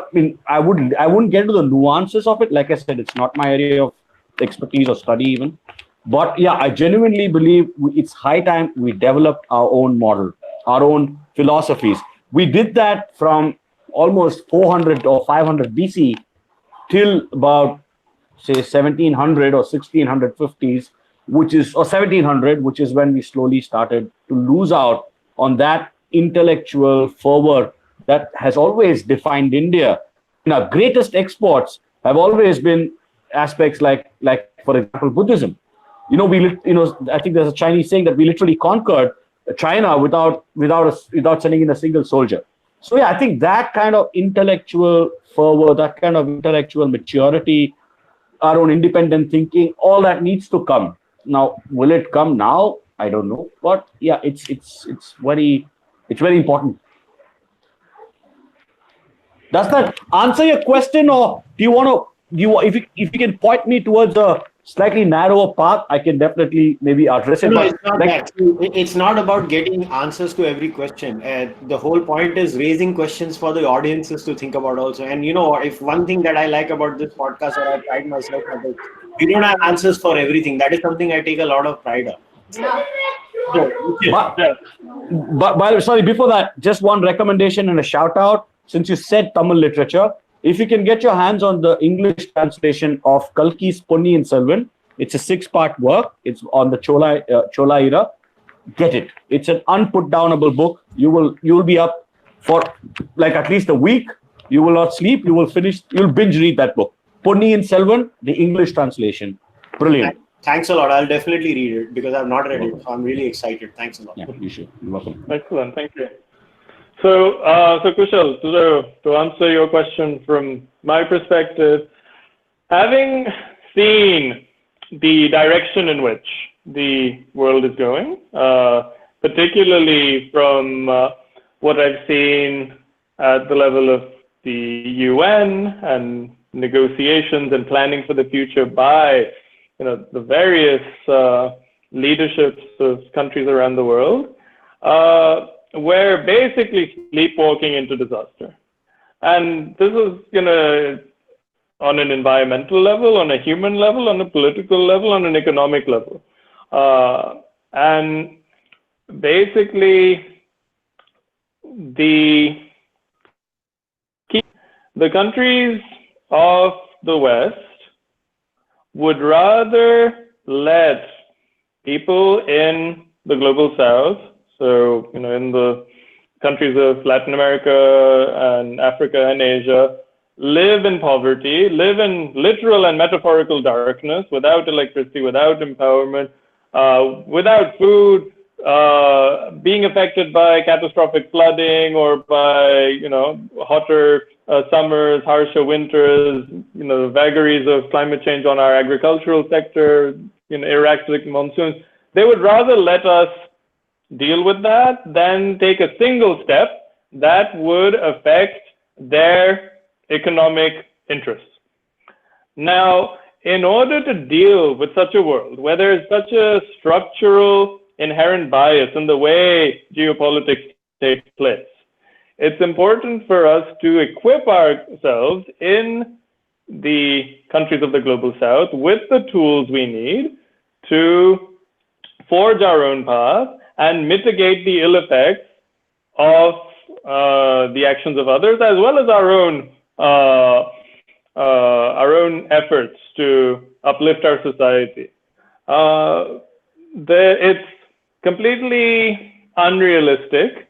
wouldn't get into the nuances of it. Like I said, it's not my area of expertise or study even. But yeah, I genuinely believe it's high time we developed our own model, our own philosophies. We did that from almost 400 or 500 BC till about, say, 1700 or 1650s, or 1700, which is when we slowly started to lose out on that intellectual fervor that has always defined India. And our greatest exports have always been aspects like for example, Buddhism. I think there's a Chinese saying that we literally conquered China without sending in a single soldier. So yeah, I think that kind of intellectual fervor, that kind of intellectual maturity, our own independent thinking, all that needs to come. Now, will it come now? I don't know, but yeah, it's very important. Does that answer your question, or do you want to? If you can point me towards a slightly narrower path, I can definitely maybe address it. No, it's not that. It's not about getting answers to every question. The whole point is raising questions for the audiences to think about also. And if one thing that I like about this podcast, or I pride myself on, is we don't have answers for everything. That is something I take a lot of pride on. But sorry, before that, just one recommendation and a shout out. Since you said Tamil literature, if you can get your hands on the English translation of Kalki's Ponniyin Selvan, it's a 6-part work. It's on the Chola era. Get it. It's an unputdownable book. You will be up for like at least a week. You will not sleep. You'll binge read that book. Ponniyin Selvan, the English translation. Brilliant. Thanks a lot. I'll definitely read it because I've not read it. So I'm really excited. Thanks a lot. Yeah, you should. You're welcome. Excellent. Thank you. So Kushal, to answer your question from my perspective, having seen the direction in which the world is going, particularly from what I've seen at the level of the UN and negotiations and planning for the future by the various leaderships of countries around the world, we're basically sleepwalking into disaster. And this is on an environmental level, on a human level, on a political level, on an economic level. And basically, the countries of the West would rather let people in the global South, so in the countries of Latin America and Africa and Asia, live in poverty, live in literal and metaphorical darkness, without electricity, without empowerment, without food, being affected by catastrophic flooding or by hotter summers, harsher winters, the vagaries of climate change on our agricultural sector, erratic monsoons. They would rather let us deal with that than take a single step that would affect their economic interests. Now, in order to deal with such a world, where there is such a structural inherent bias in the way geopolitics takes place, it's important for us to equip ourselves in the countries of the global South with the tools we need to forge our own path and mitigate the ill effects of the actions of others, as well as our own efforts to uplift our society. It's completely unrealistic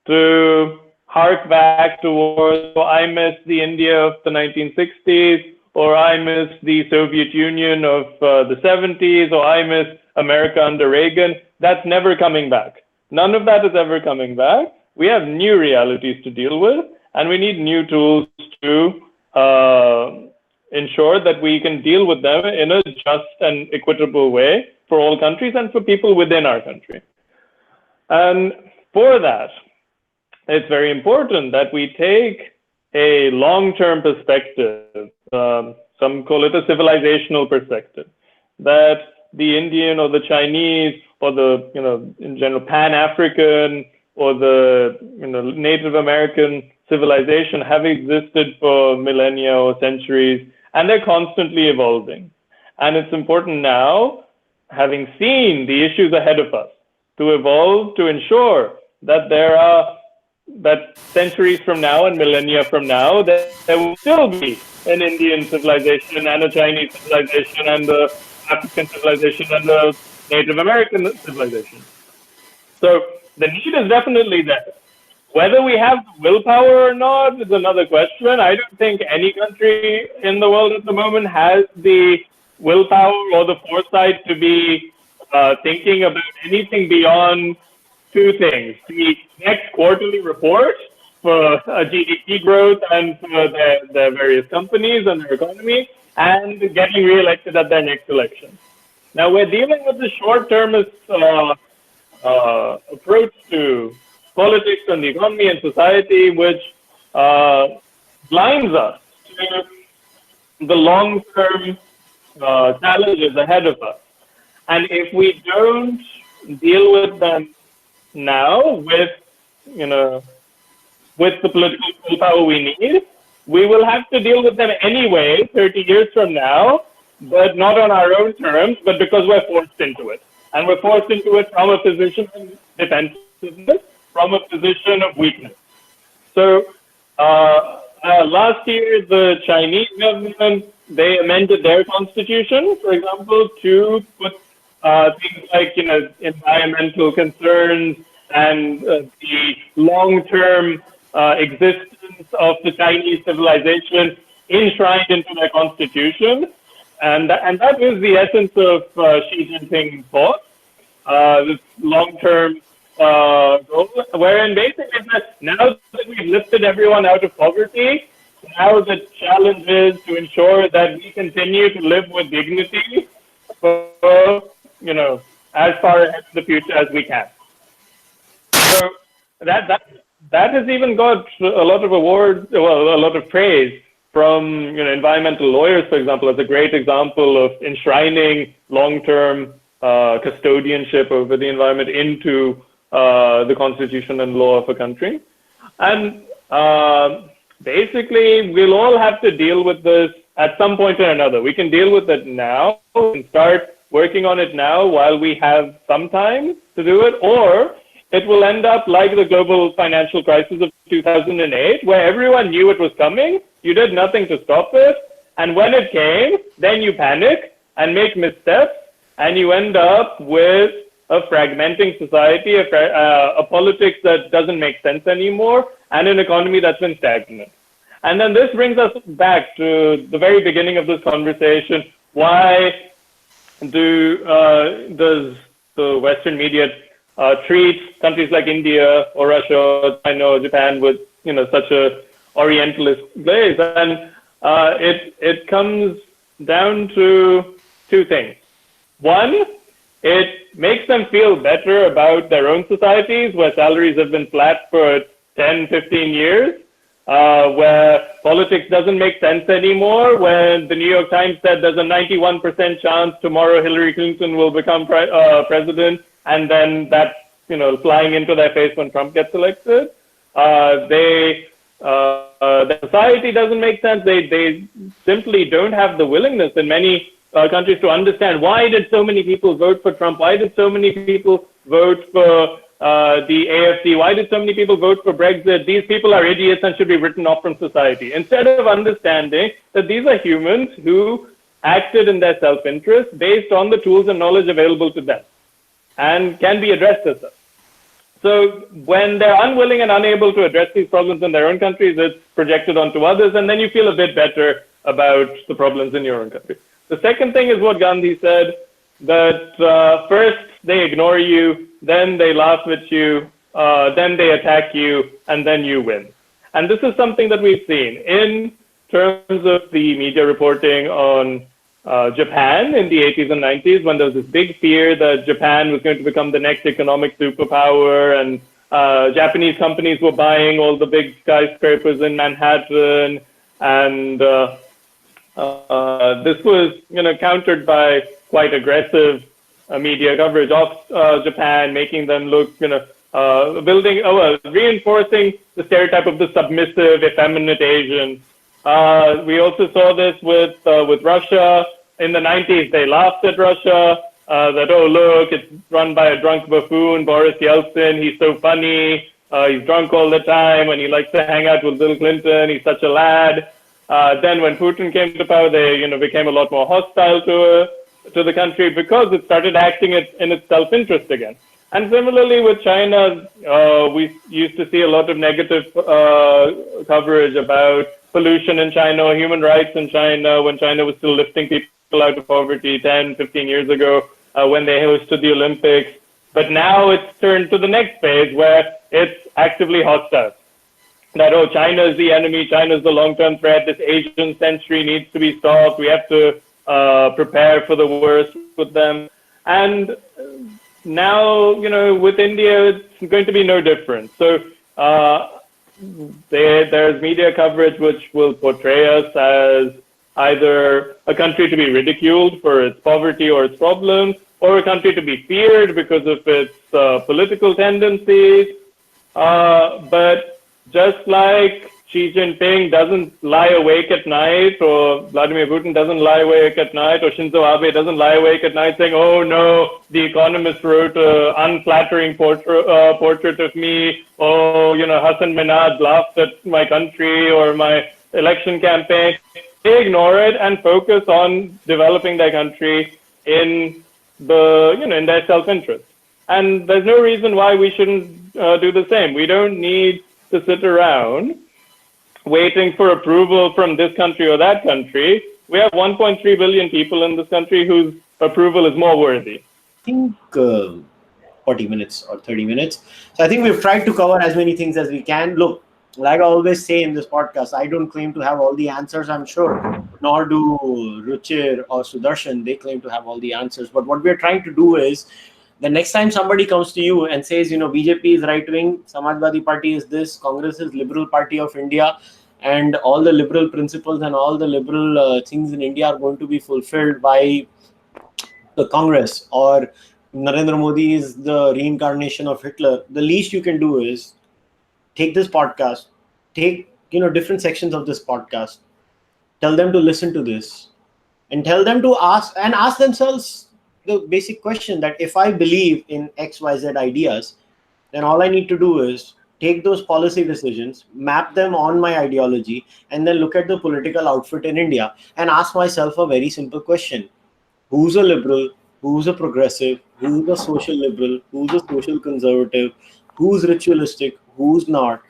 to hark back towards, I miss the India of the 1960s, or I miss the Soviet Union of the 70s, or I miss America under Reagan. That's never coming back. None of that is ever coming back. We have new realities to deal with, and we need new tools to ensure that we can deal with them in a just and equitable way for all countries and for people within our country. And for that, it's very important that we take a long-term perspective. Some call it a civilizational perspective, that the Indian or the Chinese or the, in general, Pan-African or the, Native American civilization have existed for millennia or centuries, and they're constantly evolving. And it's important now, having seen the issues ahead of us, to evolve to ensure that there are that centuries from now and millennia from now, there will still be an Indian civilization and a Chinese civilization and the African civilization and the Native American civilization. So the need is definitely there. Whether we have the willpower or not is another question. I don't think any country in the world at the moment has the willpower or the foresight to be thinking about anything beyond two things: the next quarterly report for GDP growth and for their various companies and their economy, and getting re-elected at their next election. Now we're dealing with the short-termist approach to politics and the economy and society, which blinds us to the long-term challenges ahead of us. And if we don't deal with them now with the political willpower we need, we will have to deal with them anyway 30 years from now, but not on our own terms, but because we're forced into it. And we're forced into it from a position of defensiveness, from a position of weakness. So last year, the Chinese government, they amended their constitution, for example, to put things like environmental concerns and the long-term existence of the Chinese civilization enshrined into their constitution. And that was the essence of Xi Jinping's thought, this long-term goal, wherein basically now that we've lifted everyone out of poverty, now the challenge is to ensure that we continue to live with dignity for, as far ahead in the future as we can. So that has even got a lot of awards, well, a lot of praise from environmental lawyers, for example, as a great example of enshrining long-term custodianship over the environment into the constitution and law of a country. And basically, we'll all have to deal with this at some point or another. We can deal with it now and start working on it now while we have some time to do it, or it will end up like the global financial crisis of 2008, where everyone knew it was coming, you did nothing to stop it, and when it came, then you panic and make missteps, and you end up with a fragmenting society, a politics that doesn't make sense anymore, and an economy that's been stagnant. And then this brings us back to the very beginning of this conversation. Why does the Western media treat countries like India or Russia or China or Japan with such a Orientalist glaze? And it comes down to two things. One, it makes them feel better about their own societies where salaries have been flat for 10, 15 years, where politics doesn't make sense anymore, when the New York Times said there's a 91% chance tomorrow Hillary Clinton will become president, and then that's flying into their face when Trump gets elected. The society doesn't make sense. They simply don't have the willingness in many countries to understand why did so many people vote for Trump? Why did so many people vote for the AFD? Why did so many people vote for Brexit? These people are idiots and should be written off from society. Instead of understanding that these are humans who acted in their self-interest based on the tools and knowledge available to them and can be addressed as such. So when they're unwilling and unable to address these problems in their own countries, it's projected onto others, and then you feel a bit better about the problems in your own country. The second thing is what Gandhi said, that first they ignore you, then they laugh at you, then they attack you, and then you win. And this is something that we've seen in terms of the media reporting on Japan in the 80s and 90s, when there was this big fear that Japan was going to become the next economic superpower, and Japanese companies were buying all the big skyscrapers in Manhattan, and this was countered by quite aggressive media coverage of Japan, making them look, reinforcing the stereotype of the submissive, effeminate Asian. We also saw this with Russia. In the 90s, they laughed at Russia, that, oh, look, it's run by a drunk buffoon, Boris Yeltsin, he's so funny, He's drunk all the time, and he likes to hang out with Bill Clinton. He's such a lad. Then when Putin came to power, they became a lot more hostile to the country because it started acting in its self-interest again. And similarly with China, we used to see a lot of negative coverage about pollution in China, or human rights in China, when China was still lifting people out of poverty 10, 15 years ago, when they hosted the Olympics. But now it's turned to the next phase where it's actively hostile. That, China is the enemy, China is the long-term threat, this Asian century needs to be stopped, we have to prepare for the worst with them. And now, with India, it's going to be no different. So there's media coverage which will portray us as either a country to be ridiculed for its poverty or its problems, or a country to be feared because of its political tendencies. But just like Xi Jinping doesn't lie awake at night, or Vladimir Putin doesn't lie awake at night, or Shinzo Abe doesn't lie awake at night saying, oh no, The Economist wrote an unflattering portrait of me, Hassan Minhaj laughed at my country or my election campaign. They ignore it and focus on developing their country in their self-interest. And there's no reason why we shouldn't do the same. We don't need to sit around waiting for approval from this country or that country. We have 1.3 billion people in this country whose approval is more worthy. I think 40 minutes or 30 minutes. So I think we've tried to cover as many things as we can. Look, like I always say in this podcast, I don't claim to have all the answers, I'm sure, nor do Ruchir or Sudarshan. They claim to have all the answers. But what we're trying to do is, the next time somebody comes to you and says, BJP is right-wing, Samajwadi Party is this, Congress is Liberal Party of India, and all the liberal principles and all the liberal things in India are going to be fulfilled by the Congress, or Narendra Modi is the reincarnation of Hitler, the least you can do is take this podcast, take different sections of this podcast, tell them to listen to this, and tell them to ask themselves the basic question that if I believe in XYZ ideas, then all I need to do is take those policy decisions, map them on my ideology, and then look at the political outfit in India and ask myself a very simple question. Who's a liberal? Who's a progressive? Who's a social liberal? Who's a social conservative? Who's ritualistic? Who's not?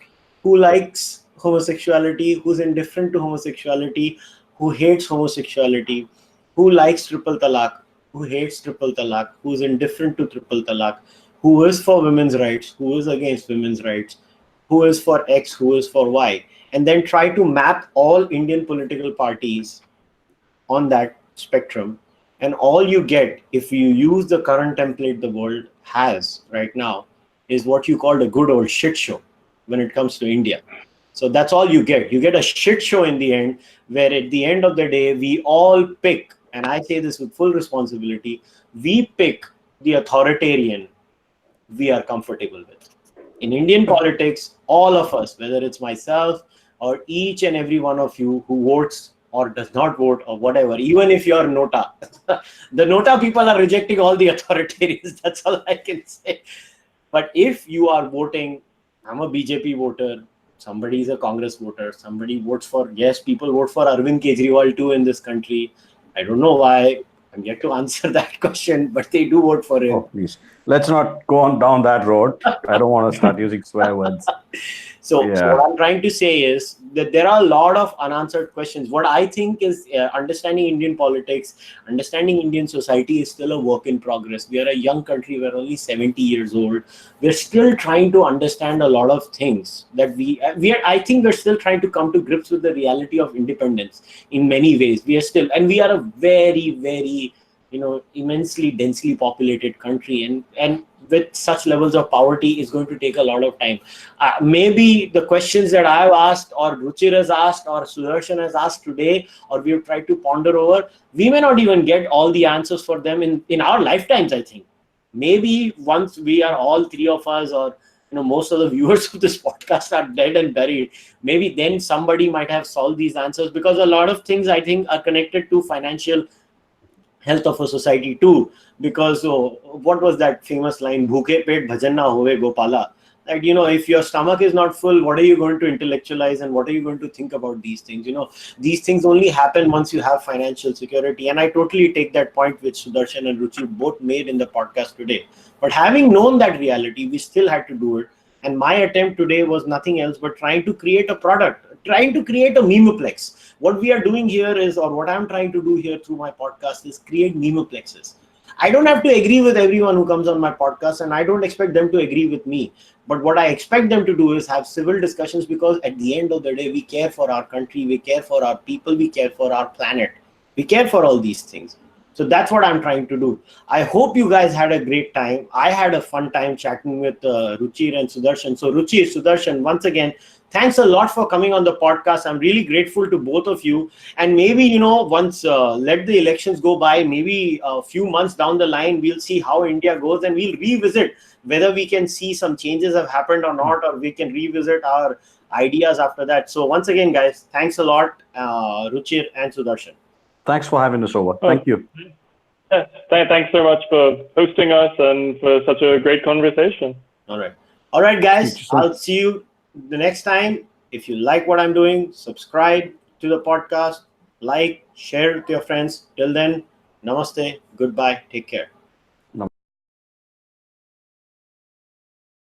Who likes homosexuality? Who's indifferent to homosexuality? Who hates homosexuality? Who likes triple talaq? Who hates triple talaq? Who's indifferent to triple talaq? Who is for women's rights? Who is against women's rights? Who is for X? Who is for Y? And then try to map all Indian political parties on that spectrum. And all you get, if you use the current template the world has right now, is what you call a good old shit show when it comes to India. So that's all you get. You get a shit show in the end, where at the end of the day, we all pick, and I say this with full responsibility, we pick the authoritarian we are comfortable with. In Indian politics, all of us, whether it's myself or each and every one of you who votes or does not vote or whatever, even if you're Nota, the Nota people are rejecting all the authoritarians. That's all I can say. But if you are voting, I'm a BJP voter, somebody is a Congress voter, somebody votes for, yes, people vote for Arvind Kejriwal too in this country. I don't know why. I'm yet to answer that question, but they do vote for him. Oh, please. Let's not go on down that road. I don't want to start using swear words. So what I'm trying to say is that there are a lot of unanswered questions. What I think is understanding Indian politics, understanding Indian society is still a work in progress. We are a young country. We're only 70 years old. We're still trying to understand a lot of things that I think we're still trying to come to grips with the reality of independence in many ways. We are a very, very, immensely densely populated country, and with such levels of poverty is going to take a lot of time. Maybe the questions that I've asked, or Ruchir has asked, or Sudarshan has asked today, or we've tried to ponder over, we may not even get all the answers for them in our lifetimes, I think. Maybe once we are all three of us, or most of the viewers of this podcast are dead and buried, maybe then somebody might have solved these answers, because a lot of things I think are connected to financial health of a society too. Because what was that famous line, bhuke pet bhajan na hove gopala? That, you know, if your stomach is not full, what are you going to intellectualize and what are you going to think about these things? You know, these things only happen once you have financial security. And I totally take that point which Sudharshan and Ruchir both made in the podcast today. But having known that reality, we still had to do it. And my attempt today was nothing else but trying to create a product, trying to create a memeplexes. What we are doing here is, or what I'm trying to do here through my podcast is create memeplexes. I don't have to agree with everyone who comes on my podcast, and I don't expect them to agree with me. But what I expect them to do is have civil discussions, because at the end of the day, we care for our country, we care for our people, we care for our planet, we care for all these things. So that's what I'm trying to do. I hope you guys had a great time. I had a fun time chatting with Ruchir and Sudarshan. So Ruchir, Sudarshan, once again, thanks a lot for coming on the podcast. I'm really grateful to both of you. And maybe, you know, once let the elections go by, maybe a few months down the line, we'll see how India goes and we'll revisit whether we can see some changes have happened or not, or we can revisit our ideas after that. So once again, guys, thanks a lot, Ruchir and Sudarshan. Thanks for having us over. Thank you. Yeah, thanks so much for hosting us and for such a great conversation. All right, guys. I'll see you the next time. If you like what I'm doing, subscribe to the podcast, like, share it with your friends. Till then, namaste, goodbye, take care.